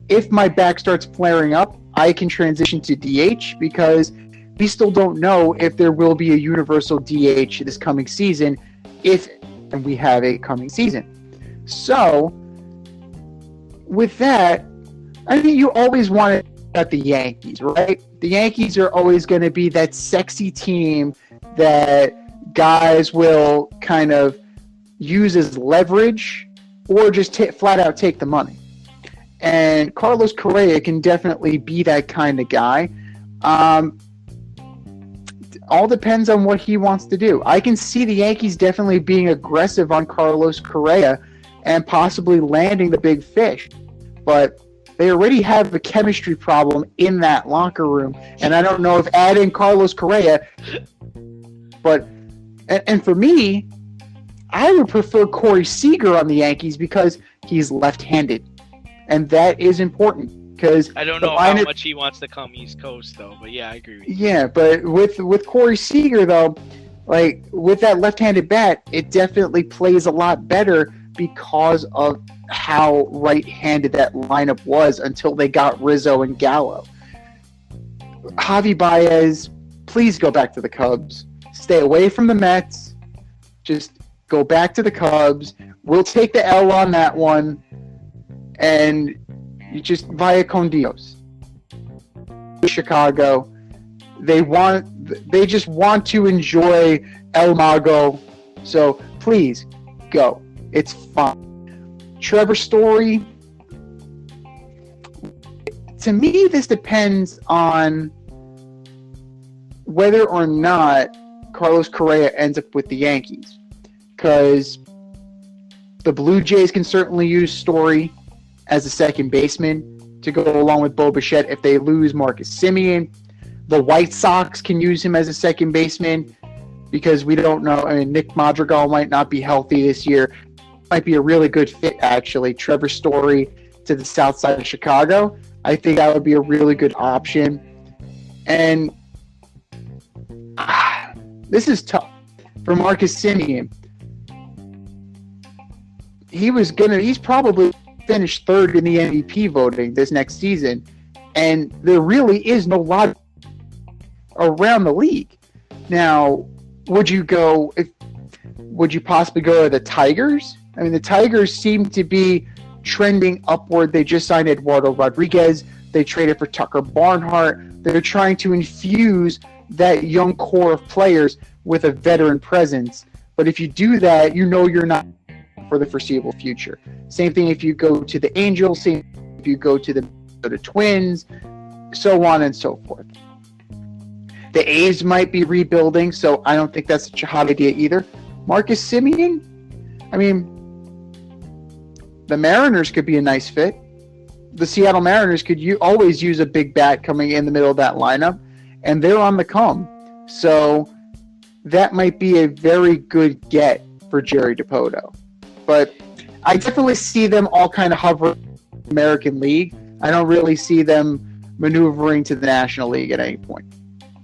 if my back starts flaring up, I can transition to DH because we still don't know if there will be a universal DH this coming season, and we have a coming season. So, with that, I think you always want to at the Yankees, right? The Yankees are always going to be that sexy team that guys will kind of use as leverage or just flat out take the money. And Carlos Correa can definitely be that kind of guy. All depends on what he wants to do. I can see the Yankees definitely being aggressive on Carlos Correa and possibly landing the big fish. But they already have a chemistry problem in that locker room. And I don't know if adding Carlos Correa... But, and for me, I would prefer Corey Seager on the Yankees because he's left-handed. And that is important because I don't know how much he wants to come East Coast, though. But yeah, I agree with you. Yeah, but with Corey Seager, though, like with that left-handed bat, it definitely plays a lot better because of how right-handed that lineup was until they got Rizzo and Gallo. Javi Baez, please go back to the Cubs. Stay away from the Mets. Just go back to the Cubs. We'll take the L on that one. And you just via con Dios. Chicago. They just want to enjoy El Mago. So please go. It's fun. Trevor Story. To me, this depends on whether or not Carlos Correa ends up with the Yankees. Because the Blue Jays can certainly use Story as a second baseman to go along with Bo Bichette if they lose Marcus Semien. The White Sox can use him as a second baseman because we don't know. I mean, Nick Madrigal might not be healthy this year. Might be a really good fit, actually. Trevor Story to the south side of Chicago. I think that would be a really good option. And this is tough for Marcus Semien. He's probably finished third in the MVP voting this next season, and there really is no logic around the league. Now, would you possibly go to the Tigers? I mean, the Tigers seem to be trending upward. They just signed Eduardo Rodriguez. They traded for Tucker Barnhart. They're trying to infuse that young core of players with a veteran presence. But if you do that, you know you're not for the foreseeable future. Same thing if you go to the Angels, same if you go to the Twins, so on and so forth. The A's might be rebuilding, so I don't think that's such a hot idea either. Marcus Semien, I mean, the Mariners could be a nice fit. The Seattle Mariners could always use a big bat coming in the middle of that lineup, and they're on the come. So that might be a very good get for Jerry Dipoto. But I definitely see them all kind of hovering in the American League. I don't really see them maneuvering to the National League at any point.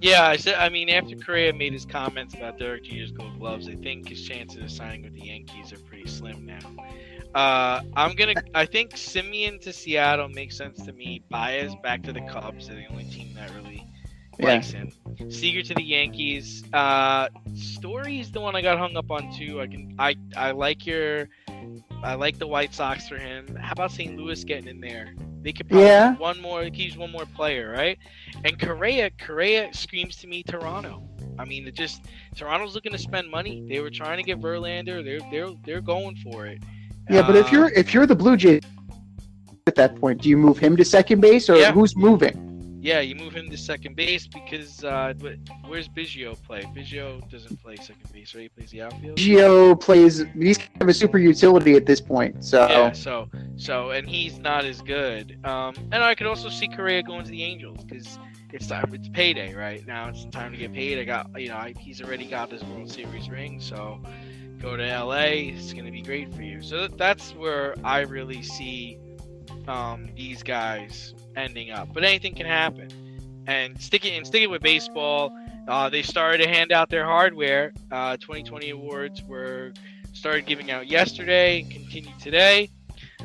Yeah, after Correa made his comments about Derek Jeter's Gold Gloves, I think his chances of signing with the Yankees are pretty slim now. I think Simeon to Seattle makes sense to me. Baez back to the Cubs. They're the only team that really likes him. Seager to the Yankees. Story's the one I got hung up on too. I like the White Sox for him. How about St. Louis getting in there? They could probably use one more player, right? And Correa screams to me Toronto. Toronto's looking to spend money. They were trying to get Verlander. They're going for it. Yeah, but if you're the Blue Jays at that point, do you move him to second base, or who's moving? Yeah, you move him to second base because where's Biggio play? Biggio doesn't play second base, right? He plays the outfield. He's kind of a super utility at this point. So yeah, so and he's not as good. And I could also see Correa going to the Angels because it's payday right now. It's time to get paid. He's already got his World Series ring, so go to LA. It's gonna be great for you. So that's where I really see these guys ending up, but anything can happen. And sticking with baseball, they started to hand out their hardware. 2020 awards were started giving out yesterday and continue today.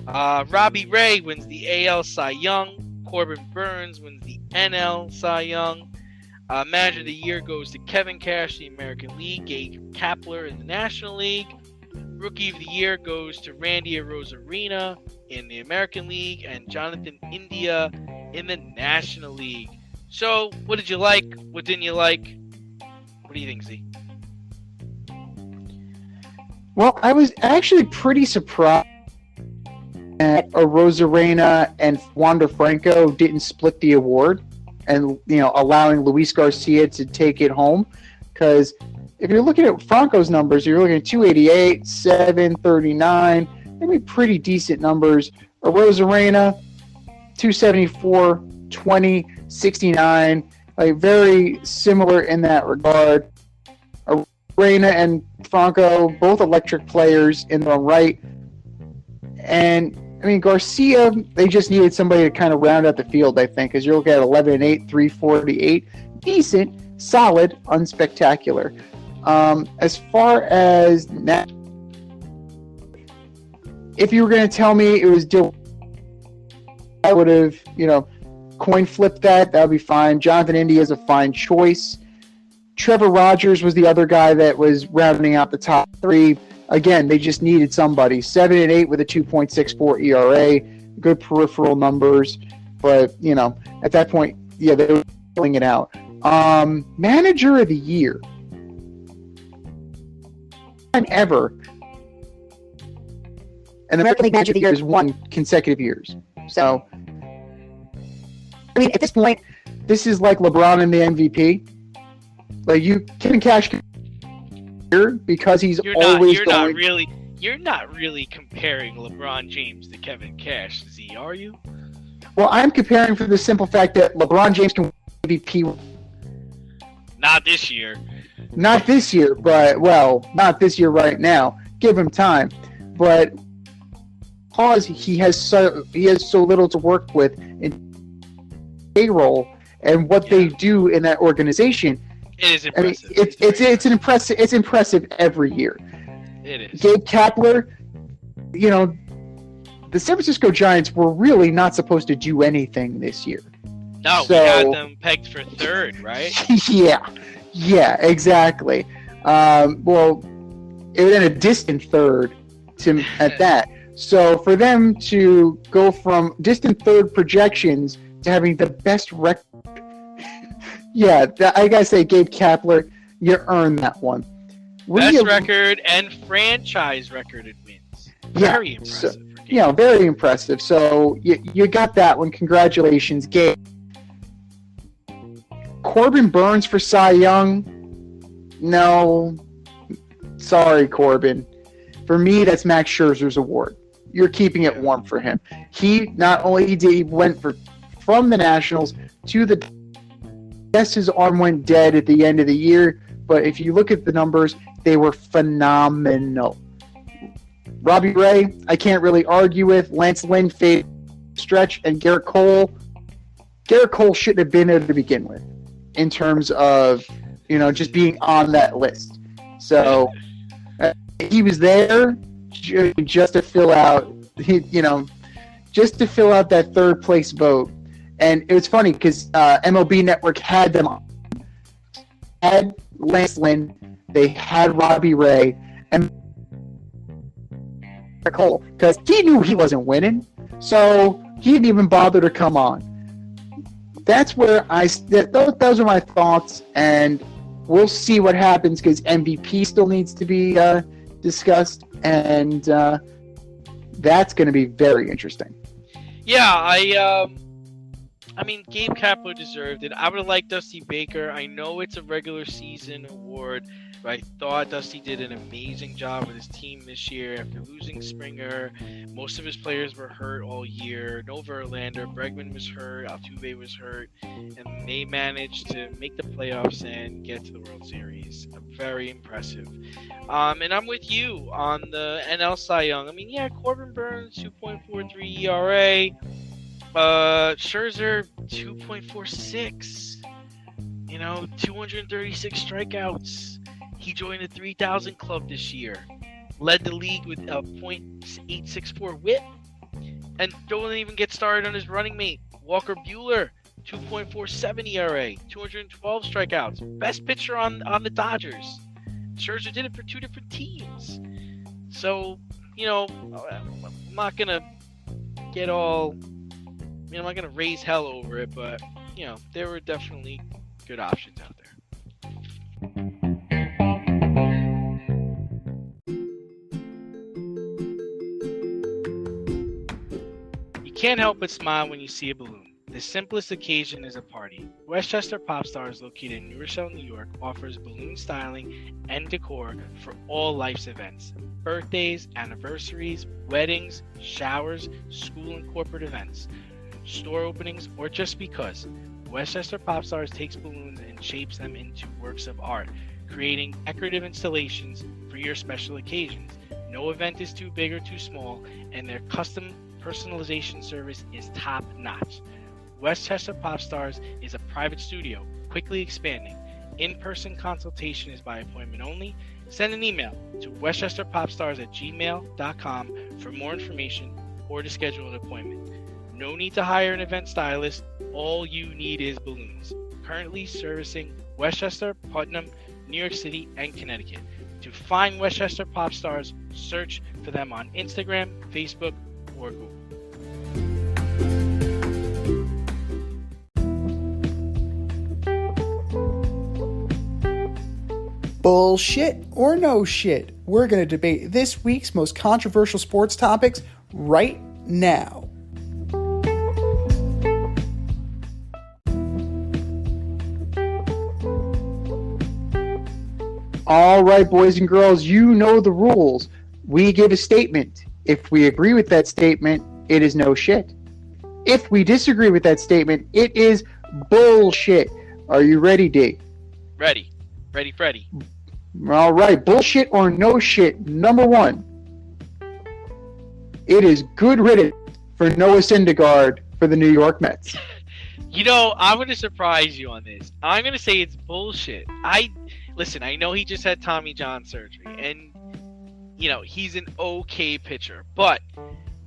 Robbie Ray wins the AL Cy Young. Corbin Burns wins the NL Cy Young. Manager of the Year goes to Kevin Cash, the American League. Gabe Kapler in the National League. Rookie of the Year goes to Randy Arozarena in the American League and Jonathan India in the National League. So, what did you like? What didn't you like? What do you think, Z? Well, I was actually pretty surprised that Arozarena and Wander Franco didn't split the award and, allowing Luis Garcia to take it home. Because if you're looking at Franco's numbers, you're looking at 288, 739, maybe pretty decent numbers. Arozarena, 274, 20, 69, very similar in that regard. Arozarena and Franco, both electric players in their own right. And, Garcia, they just needed somebody to kind of round out the field, I think, because you're looking at 11-8, 348. Decent, solid, unspectacular. As far as that, if you were going to tell me it was I would have, coin flipped that. That would be fine. Jonathan India is a fine choice. Trevor Rogers was the other guy that was rounding out the top three. Again, they just needed somebody. 7-8 with a 2.64 ERA. Good peripheral numbers. But, at that point, they were filling it out. Manager of the Year. Time ever. And the American League Manager of the Year is 1 consecutive years. So, at this point, this is like LeBron and the MVP. Kevin Cash here because he's you're not really comparing LeBron James to Kevin Cash, Z, are you? Well, I'm comparing for the simple fact that LeBron James can win MVP. Not this year. Not this year, but not this year right now. Give him time, but because he has so little to work with in payroll and what they do in that organization. It is impressive. It's impressive every year. It is. Gabe Kapler, the San Francisco Giants were really not supposed to do anything this year. No, we had them pegged for third, right? Yeah, exactly. It was in a distant third at that. So for them to go from distant third projections to having the best record, I gotta say, Gabe Kapler, you earned that one. Best record and franchise record in wins. Very impressive. Very impressive. So you got that one. Congratulations, Gabe. Corbin Burns for Cy Young? No. Sorry, Corbin. For me, that's Max Scherzer's award. You're keeping it warm for him. He went from the Nationals to the. Yes, his arm went dead at the end of the year, but if you look at the numbers, they were phenomenal. Robbie Ray, I can't really argue with. Lance Lynn, fade stretch, and Garrett Cole. Garrett Cole shouldn't have been there to begin with, in terms of just being on that list. So he was there just to fill out, just to fill out that third place vote. And it was funny because MLB Network had them on. Had Lance Lynn, they had Robbie Ray, and Cole, because he knew he wasn't winning, so he didn't even bother to come on. That's where those are my thoughts, and we'll see what happens because MVP still needs to be discussed, and that's going to be very interesting. Yeah, I mean, Gabe Kapler deserved it. I would have liked Dusty Baker. I know it's a regular season award, but I thought Dusty did an amazing job with his team this year after losing Springer. Most of his players were hurt all year. No Verlander. Bregman was hurt. Altuve was hurt. And they managed to make the playoffs and get to the World Series. Very impressive. And I'm with you on the NL Cy Young. I mean, yeah, Corbin Burns, 2.43 ERA. Scherzer, 2.46. 236 strikeouts. He joined the 3,000 club this year. Led the league with a .864 WHIP. And don't even get started on his running mate, Walker Buehler, 2.47 ERA, 212 strikeouts. Best pitcher on the Dodgers. Scherzer did it for two different teams. So, I'm not going to get all... I'm not going to raise hell over it, but, there were definitely good options out there. You can't help but smile when you see a balloon. The simplest occasion is a party. Westchester Pop Stars, located in New Rochelle, New York, offers balloon styling and decor for all life's events. Birthdays, anniversaries, weddings, showers, school and corporate events, store openings, or just because. Westchester Pop Stars takes balloons and shapes them into works of art, creating decorative installations for your special occasions. No event is too big or too small, and their custom personalization service is top-notch. Westchester Pop Stars is a private studio, quickly expanding. In-person consultation is by appointment only. Send an email to westchesterpopstars@gmail.com for more information or to schedule an appointment. No need to hire an event stylist. All you need is balloons. Currently servicing Westchester, Putnam, New York City, and Connecticut. To find Westchester Pop Stars, search for them on Instagram, Facebook, or Google. Bullshit or no shit? We're going to debate this week's most controversial sports topics right now. All right, boys and girls, you know the rules. We give a statement. If we agree with that statement, it is no shit. If we disagree with that statement, it is bullshit. Are you ready, D? Ready, Freddy. All right, bullshit or no shit. Number one, it is good riddance for Noah Syndergaard for the New York Mets. I'm going to surprise you on this. I'm going to say it's bullshit. Listen, I know he just had Tommy John surgery, and, he's an okay pitcher, but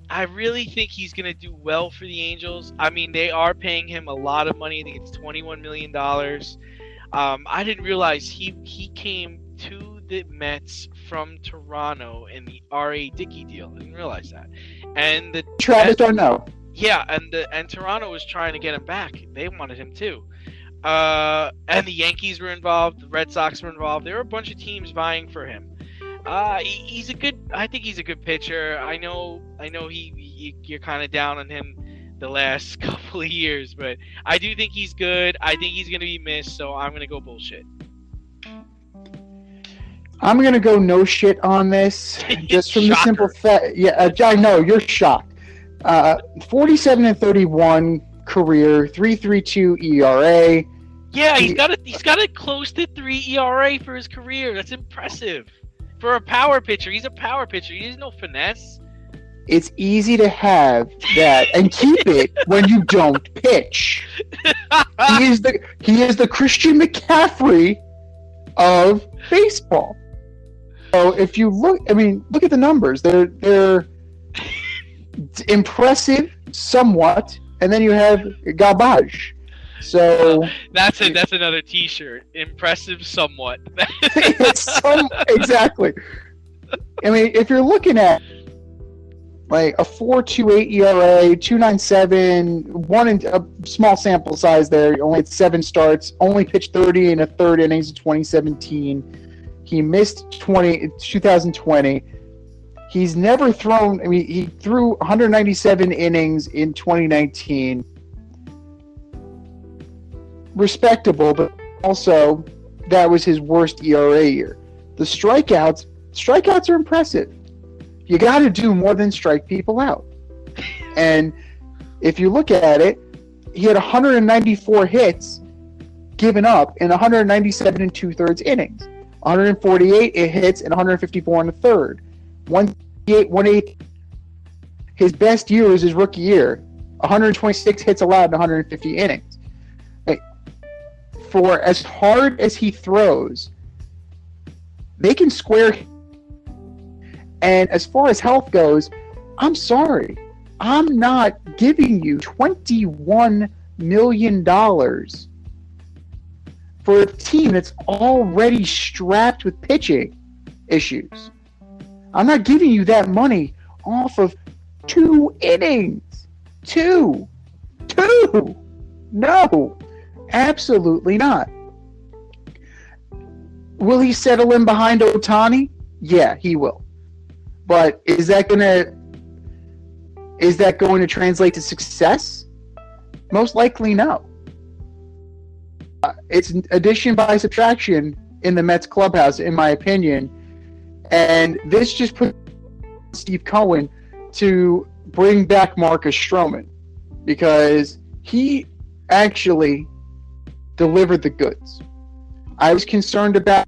I really think he's going to do well for the Angels. I mean, they are paying him a lot of money. I think it's $21 million. I didn't realize he came to the Mets from Toronto in the R.A. Dickey deal. I didn't realize that. And the Travis d'Arnaud. Yeah, and Toronto was trying to get him back. They wanted him too. And the Yankees were involved. The Red Sox were involved. There were a bunch of teams vying for him. I think he's a good pitcher. I know you're kind of down on him the last couple of years, but I do think he's good. I think he's going to be missed, so I'm going to go bullshit. I'm going to go no shit on this, just from the simple fact. Yeah, I know, you're shocked. 47-31 career, 3.32 ERA. Yeah, he's got a close to 3 ERA for his career. That's impressive. For a power pitcher, he's a power pitcher. He has no finesse. It's easy to have that and keep it when you don't pitch. He is the Christian McCaffrey of baseball. So if you look at the numbers. They're impressive somewhat, and then you have garbage. So that's another T-shirt. Impressive somewhat. Exactly. I mean, if you're looking at like a 4.28 ERA, 2.97, one in a small sample size there. He only had 7 starts, only pitched 30 and a third innings in 2017. He missed 2020. He's never thrown. I mean, he threw 197 innings in 2019. Respectable, but also that was his worst ERA year. The strikeouts are impressive. You got to do more than strike people out. And if you look at it, he had 194 hits given up in 197 and 2/3 innings, 148 hits and 154 and a third, 188. His best year was his rookie year, 126 hits allowed in 150 innings. For as hard as he throws, they can square him. And as far as health goes, I'm sorry. I'm not giving you $21 million for a team that's already strapped with pitching issues. I'm not giving you that money off of 2 innings. 2. No, absolutely not. Will he settle in behind Ohtani? Yeah, he will. But is that going to translate to success? Most likely no. It's addition by subtraction in the Mets clubhouse, in my opinion. And this just put Steve Cohen to bring back Marcus Stroman, because he actually delivered the goods. I was concerned about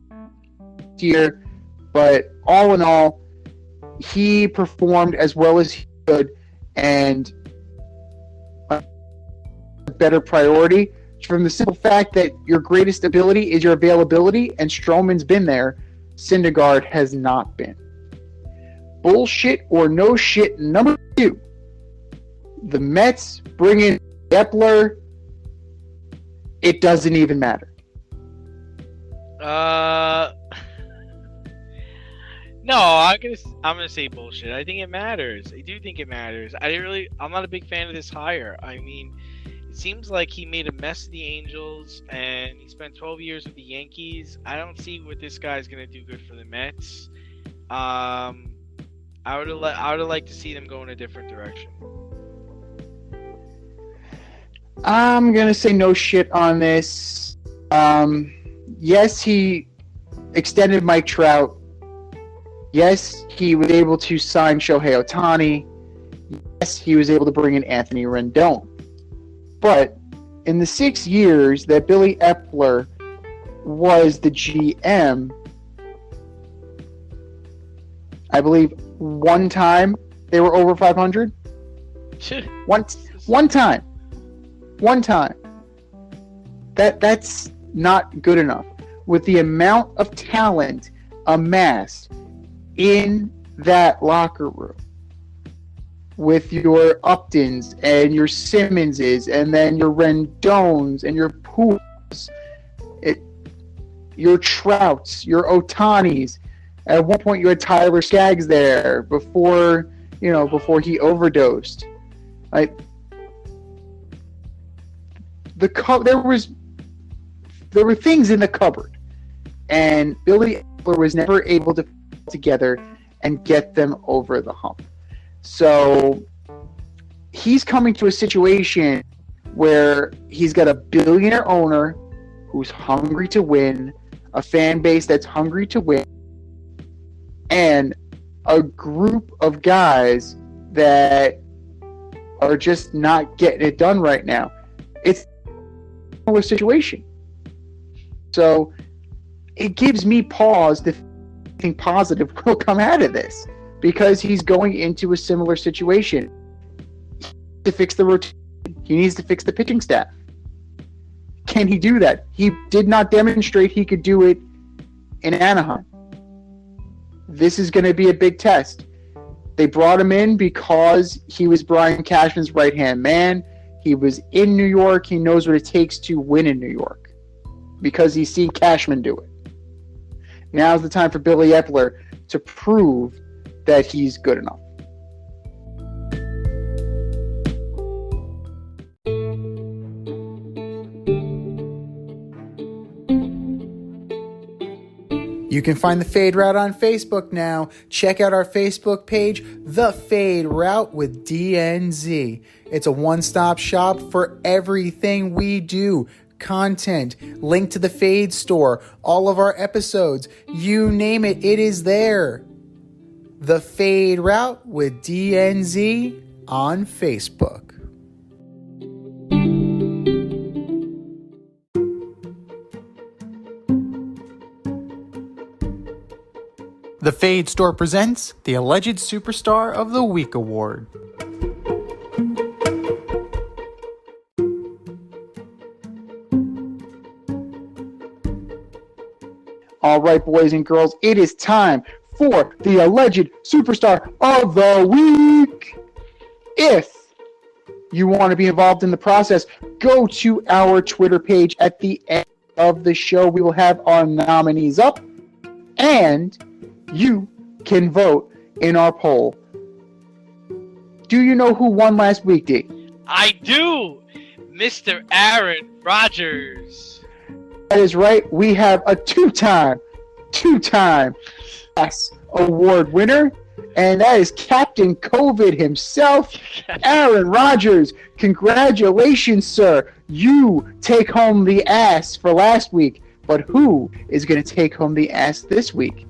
this year, but all in all, he performed as well as he could, and a better priority from the simple fact that your greatest ability is your availability, and Stroman's been there. Syndergaard has not been. Bullshit or no shit, number 2. The Mets bring in Epler. It doesn't even matter. No, I'm gonna say bullshit. I think it matters. I do think it matters. I'm not a big fan of this hire. I mean, it seems like he made a mess of the Angels, and he spent 12 years with the Yankees. I don't see what this guy's gonna do good for the Mets. I would have liked to see them go in a different direction. I'm gonna say no shit on this. Yes, he extended Mike Trout. Yes, he was able to sign Shohei Ohtani. Yes, he was able to bring in Anthony Rendon. But in the 6 years that Billy Epler was the GM, I believe one time they were over 500. One time. That's not good enough. With the amount of talent amassed in that locker room, with your Uptons and your Simmonses and then your Rendones and your Pools, your Trouts, your Otanis. At one point you had Tyler Skaggs there before he overdosed. There were things in the cupboard, and Billy Epler was never able to put together and get them over the hump. So he's coming to a situation where he's got a billionaire owner who's hungry to win, a fan base that's hungry to win, and a group of guys that are just not getting it done right now. It's a situation. So it gives me pause to anything positive will come out of this because he's going into a similar situation. To fix the rotation, he needs to fix the pitching staff. Can he do that? He did not demonstrate he could do it in Anaheim. This is going to be a big test. They brought him in because he was Brian Cashman's right-hand man. He was in New York. He knows what it takes to win in New York because he's seen Cashman do it. Now's the time for Billy Epler to prove that he's good enough. You can find the Fade Route on Facebook now. Check out our Facebook page, The Fade Route with DNZ. It's a one-stop shop for everything we do. Content, link to the Fade store, all of our episodes, you name it, it is there. The Fade Route with DNZ on Facebook. The Fade Store presents the Alleged Superstar of the Week Award. All right, boys and girls, it is time for the Alleged Superstar of the Week. If you want to be involved in the process, go to our Twitter page at the end of the show. We will have our nominees up, and you can vote in our poll. Do you know who won last week, D? I do, Mr. Aaron Rodgers. That is right. We have a two-time yes, award winner, and that is Captain COVID himself, Aaron Rodgers. Congratulations, sir. You take home the ass for last week, but who is going to take home the ass this week?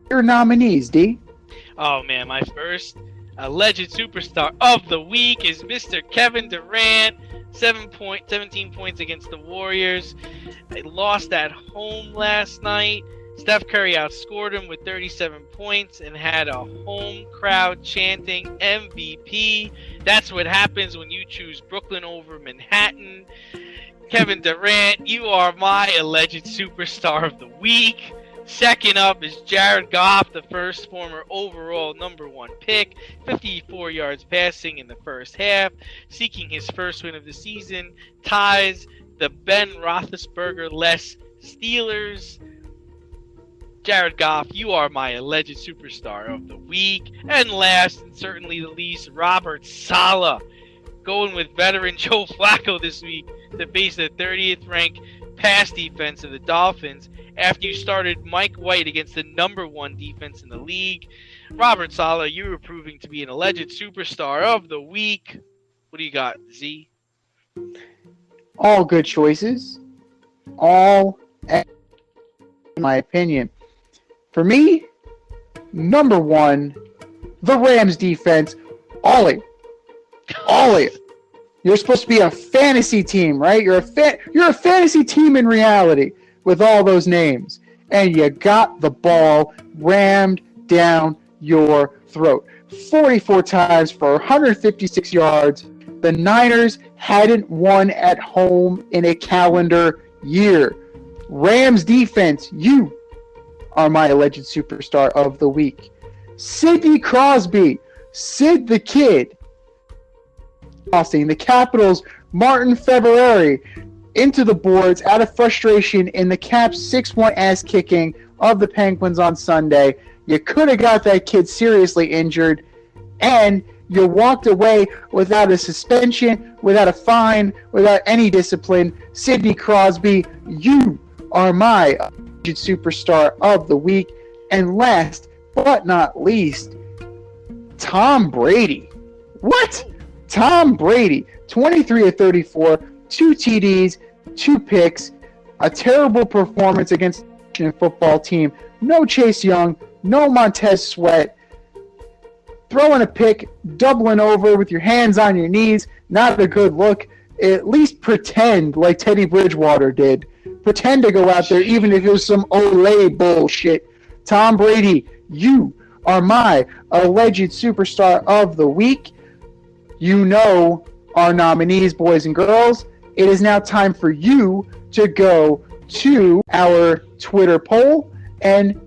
Your nominees, D. Oh man, my first alleged superstar of the week is Mr. Kevin Durant. 17 points against the Warriors. They lost at home last night. Steph Curry outscored him with 37 points and had a home crowd chanting MVP. That's what happens when you choose Brooklyn over Manhattan. Kevin Durant, you are my alleged superstar of the week. Second up is Jared Goff, the first former overall number 1 pick, 54 yards passing in the first half, seeking his first win of the season, ties the Ben Roethlisberger-less Steelers. Jared Goff, you are my alleged superstar of the week. And last and certainly the least, Robert Saleh, going with veteran Joe Flacco this week to face the 30th ranked pass defense of the Dolphins after you started Mike White against the number 1 defense in the league. Robert Saleh, you were proving to be an alleged superstar of the week. What do you got, Z? All good choices. All, in my opinion. For me, number 1, the Rams defense. Ollie. You're supposed to be a fantasy team, right? You're a fantasy team in reality with all those names. And you got the ball rammed down your throat. 44 times for 156 yards. The Niners hadn't won at home in a calendar year. Rams defense, you are my alleged superstar of the week. Sidney Crosby, Sid the Kid, tossing the Capitals' Martin February into the boards out of frustration in the Caps' 6-1 ass kicking of the Penguins on Sunday. You could have got that kid seriously injured, and you walked away without a suspension, without a fine, without any discipline. Sidney Crosby, you are my superstar of the week. And last but not least, Tom Brady. What? Tom Brady, 23 of 34, 2 TDs, 2 picks, a terrible performance against the football team. No Chase Young, no Montez Sweat. Throwing a pick, doubling over with your hands on your knees, not a good look. At least pretend like Teddy Bridgewater did. Pretend to go out there, even if it was some Olay bullshit. Tom Brady, you are my alleged superstar of the week. You know our nominees, boys and girls. It is now time for you to go to our Twitter poll and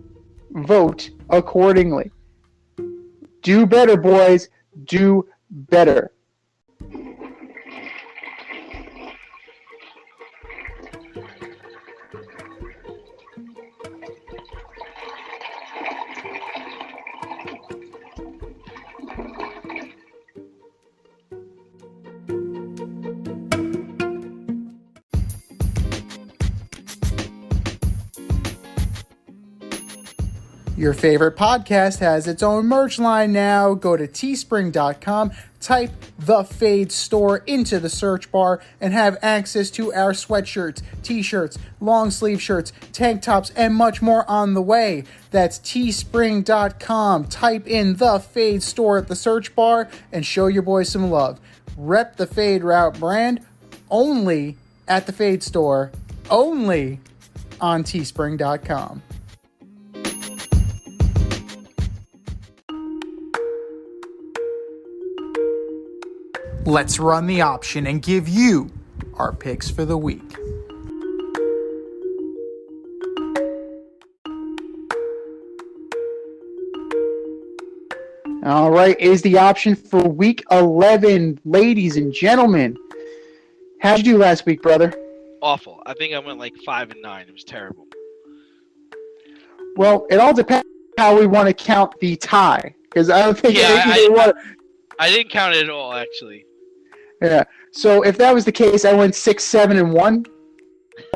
vote accordingly. Do better, boys. Do better. Your favorite podcast has its own merch line now. Go to teespring.com, type The Fade Store into the search bar, and have access to our sweatshirts, t-shirts, long sleeve shirts, tank tops, and much more on the way. That's teespring.com. Type in The Fade Store at the search bar and show your boys some love. Rep the Fade Route brand only at the Fade Store, only on teespring.com. Let's run the option and give you our picks for the week. All right, is the option for week 11, ladies and gentlemen. How'd you do last week, brother? Awful. I think I went like 5-9. It was terrible. Well, it all depends how we want to count the tie, because I don't think I didn't count it at all, actually. Yeah. So if that was the case, I went 6-7-1,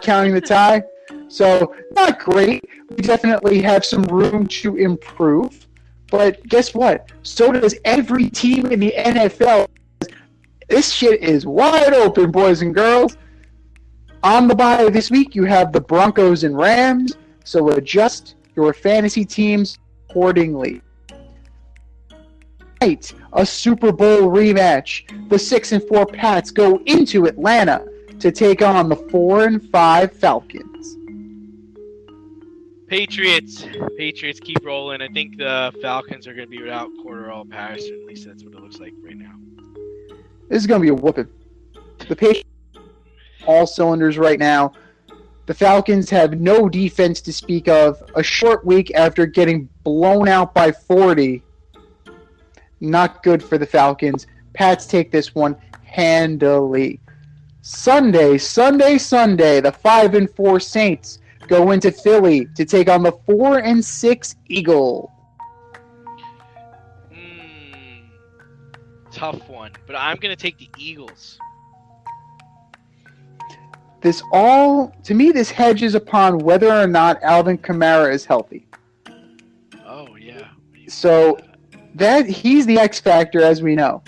counting the tie. So not great. We definitely have some room to improve. But guess what? So does every team in the NFL. This shit is wide open, boys and girls. On the bye this week, you have the Broncos and Rams. So adjust your fantasy teams accordingly. A Super Bowl rematch. The 6-4 Pats go into Atlanta to take on the 4-5 Falcons. Patriots keep rolling. I think the Falcons are going to be without Cordero Patterson. At least that's what it looks like right now. This is going to be a whooping. The Patriots all cylinders right now. The Falcons have no defense to speak of. A short week after getting blown out by 40. Not good for the Falcons. Pats take this one handily. Sunday. The 5-4 Saints go into Philly to take on the 4-6 Eagles. Tough one, but I'm going to take the Eagles. This hedges upon whether or not Alvin Kamara is healthy. Oh, yeah. So that he's the X factor, as we know.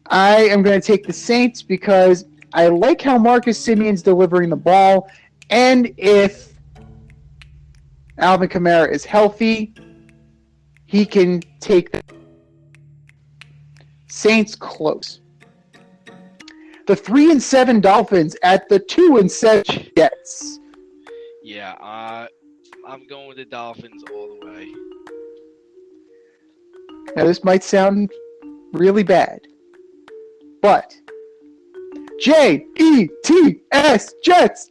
I am going to take the Saints because I like how Marcus Simeon's delivering the ball, and if Alvin Kamara is healthy, he can take the Saints close. The 3-7 Dolphins at the 2-7 Jets. Yeah, I'm going with the Dolphins all the way. Now, this might sound really bad, but Jets, Jets.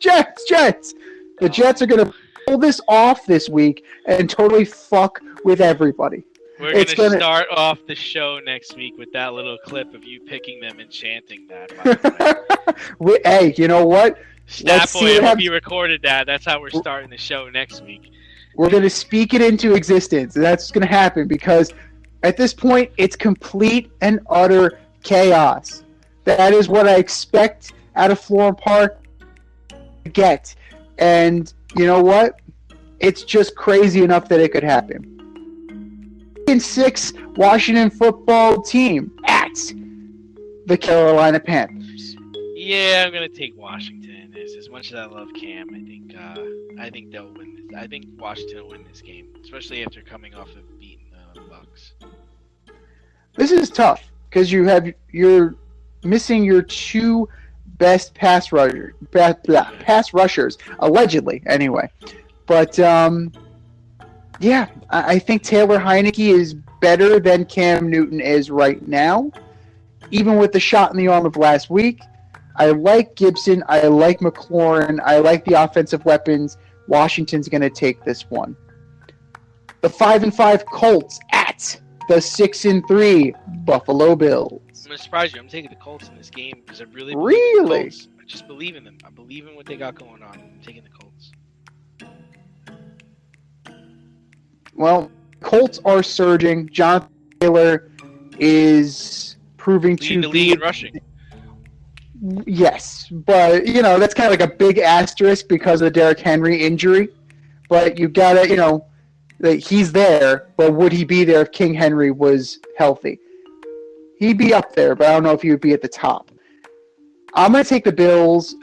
The Jets are going to pull this off this week and totally fuck with everybody. We're going to start off the show next week with that little clip of you picking them and chanting that. Hey, you know what? Snapboy, I hope you recorded that. That's how we're starting the show next week. We're going to speak it into existence. That's going to happen because at this point, it's complete and utter chaos. That is what I expect out of Florham Park to get. And you know what? It's just crazy enough that it could happen. 6 Washington football team at the Carolina Panthers. Yeah, I'm gonna take Washington in this. As much as I love Cam, I think they'll win this. I think Washington will win this game, especially after coming off of beating the Bucks. This is tough because you're missing your two best pass rushers, allegedly anyway. But Yeah, I think Taylor Heineke is better than Cam Newton is right now, even with the shot in the arm of last week. I like Gibson. I like McLaurin. I like the offensive weapons. Washington's going to take this one. The 5-5 Colts at the 6-3 Buffalo Bills. I'm gonna surprise you. I'm taking the Colts in this game because I really believe in the Really? Colts. I just believe in them. I believe in what they got going on. I'm taking the Colts. Well, Colts are surging. Jonathan Taylor is proving Leading to the be league in rushing. Yes, but that's kind of like a big asterisk because of the Derrick Henry injury. But you gotta, that he's there. But would he be there if King Henry was healthy? He'd be up there, but I don't know if he would be at the top. I'm gonna take the Bills.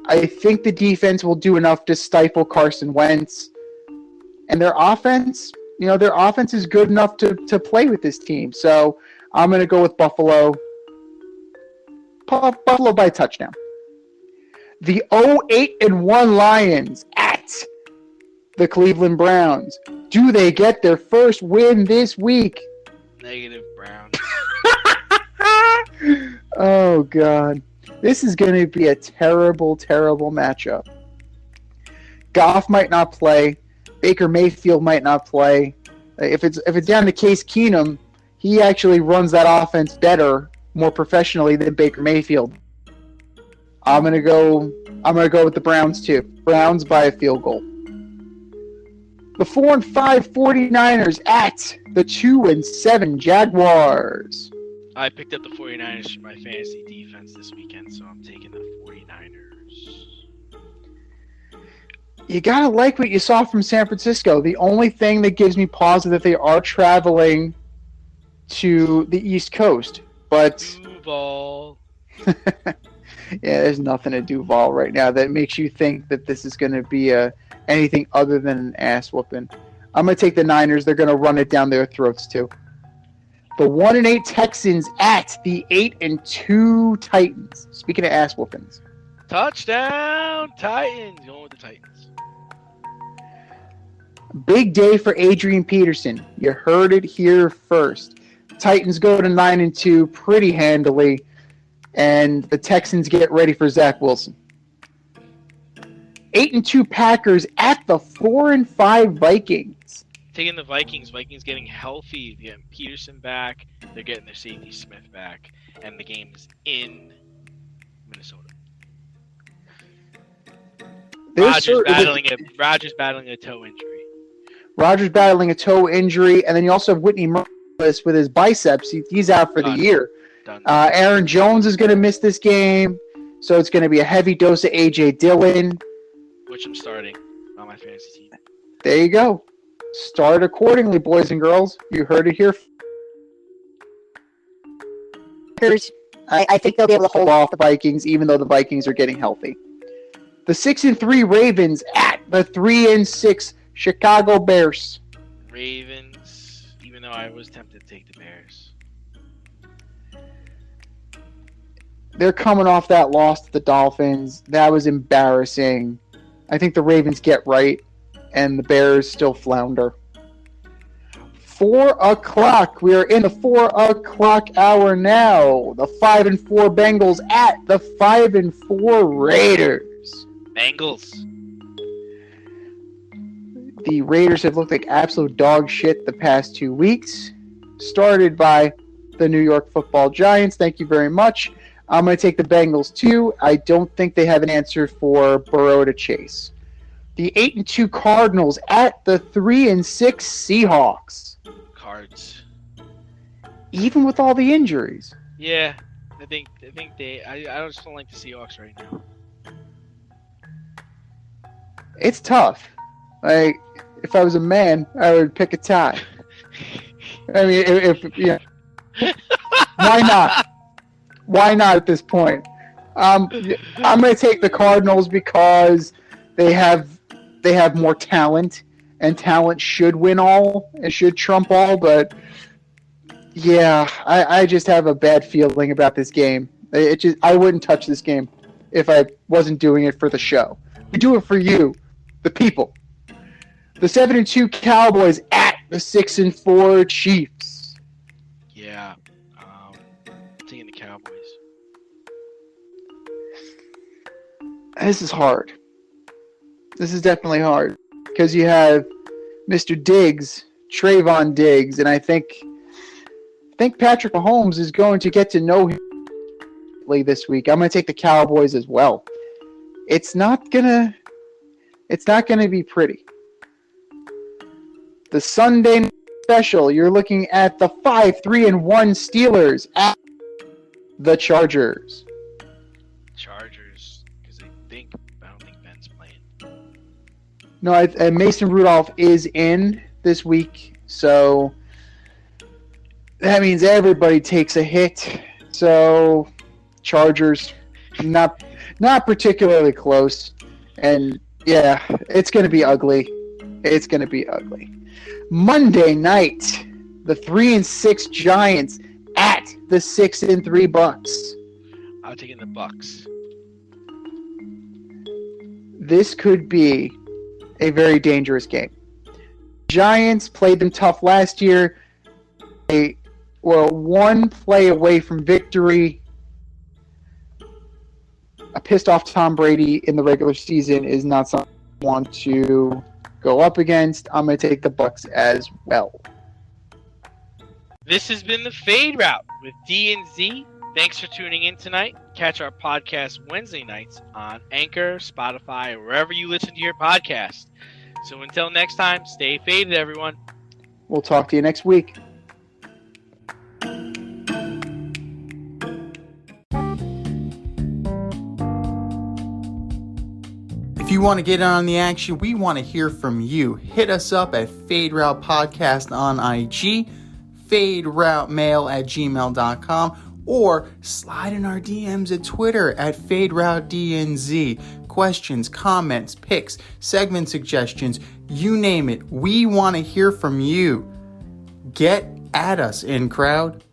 I think the defense will do enough to stifle Carson Wentz, and their offense, their offense is good enough to play with this team. So I'm gonna go with Buffalo. Buffalo by a touchdown. The 0-8-1 Lions at the Cleveland Browns. Do they get their first win this week? Negative Browns. Oh, God. This is going to be a terrible, terrible matchup. Goff might not play. Baker Mayfield might not play. If it's down to Case Keenum, he actually runs that offense better, more professionally than Baker Mayfield. I'm gonna go with the Browns too. Browns by a field goal. The 4-5 49ers at the 2-7 Jaguars. I picked up the 49ers for my fantasy defense this weekend, so I'm taking the 49ers. You gotta like what you saw from San Francisco. The only thing that gives me pause is that they are traveling to the East Coast. But Duval. yeah, there's nothing at Duval right now that makes you think that this is going to be anything other than an ass whooping. I'm going to take the Niners. They're going to run it down their throats too. The 1-8 Texans at the 8-2 Titans. Speaking of ass whoopings, Touchdown, Titans. Going with the Titans. big day for Adrian Peterson. You heard it here first. Titans go to 9-2 pretty handily, and the Texans get ready for Zach Wilson. 8-2 Packers at the 4-5 Vikings. Taking the Vikings. Vikings getting healthy. They're getting Peterson back. They're getting their safety Smith back, and the game's in Minnesota. Rodgers battling a toe injury. Rodgers battling a toe injury, and then you also have Whitney Merciless with his biceps. He's out for the year. Done. Aaron Jones is going to miss this game, so it's going to be a heavy dose of A.J. Dillon. Which I'm starting on my fantasy team. There you go. Start accordingly, boys and girls. You heard it here. I think they'll be able to hold off the Vikings, even though the Vikings are getting healthy. The 6-3 Ravens at the 3-6 Chicago Bears. Ravens, even though I was tempted to take the Bears. They're coming off that loss to the Dolphins. That was embarrassing. I think the Ravens get right, and the Bears still flounder. 4 o'clock. We are in the 4 o'clock hour now. The 5-4 Bengals at the 5-4 Raiders. Bengals. The Raiders have looked like absolute dog shit the past 2 weeks. Started by the New York Football Giants. Thank you very much. I'm going to take the Bengals too. I don't think they have an answer for Burrow to chase. The 8-2 Cardinals at the 3-6 Seahawks. Cards. Even with all the injuries. Yeah, I think they. I just don't like the Seahawks right now. It's tough. Like, if I was a man, I would pick a tie. I mean, if why not? Why not at this point? I'm going to take the Cardinals because they have more talent, and talent should win all. It should trump all, but yeah, I just have a bad feeling about this game. I wouldn't touch this game if I wasn't doing it for the show. I do it for you, the people. The 7-2 Cowboys at the 6-4 Chiefs. Yeah. Taking the Cowboys. This is hard. This is definitely hard because you have Mr. Diggs, Trayvon Diggs, and I think Patrick Mahomes is going to get to know him this week. I'm going to take the Cowboys as well. It's not gonna be pretty. The Sunday special, you're looking at the 5-3-1 Steelers at the Chargers. Chargers, because I don't think Ben's playing. No, Mason Rudolph is in this week, so that means everybody takes a hit. So Chargers, not particularly close, and yeah, it's going to be ugly. It's going to be ugly. Monday night, the 3-6 Giants at the 6-3 Bucks. I'm taking the Bucks. This could be a very dangerous game. Giants played them tough last year. They were one play away from victory. A pissed off Tom Brady in the regular season is not something I want to go up against. I'm going to take the Bucks as well. This has been the Fade Route with D and Z. Thanks for tuning in tonight. Catch our podcast Wednesday nights on Anchor, Spotify, or wherever you listen to your podcast. So until next time, stay faded, everyone. We'll talk to you next week. If you want to get in on the action, we want to hear from you. Hit us up at Fade Route Podcast on IG, faderoutemail@gmail.com, or slide in our DMs at Twitter at FadeRouteDNZ. Questions, comments, picks, segment suggestions, you name it. We want to hear from you. Get at us, in crowd.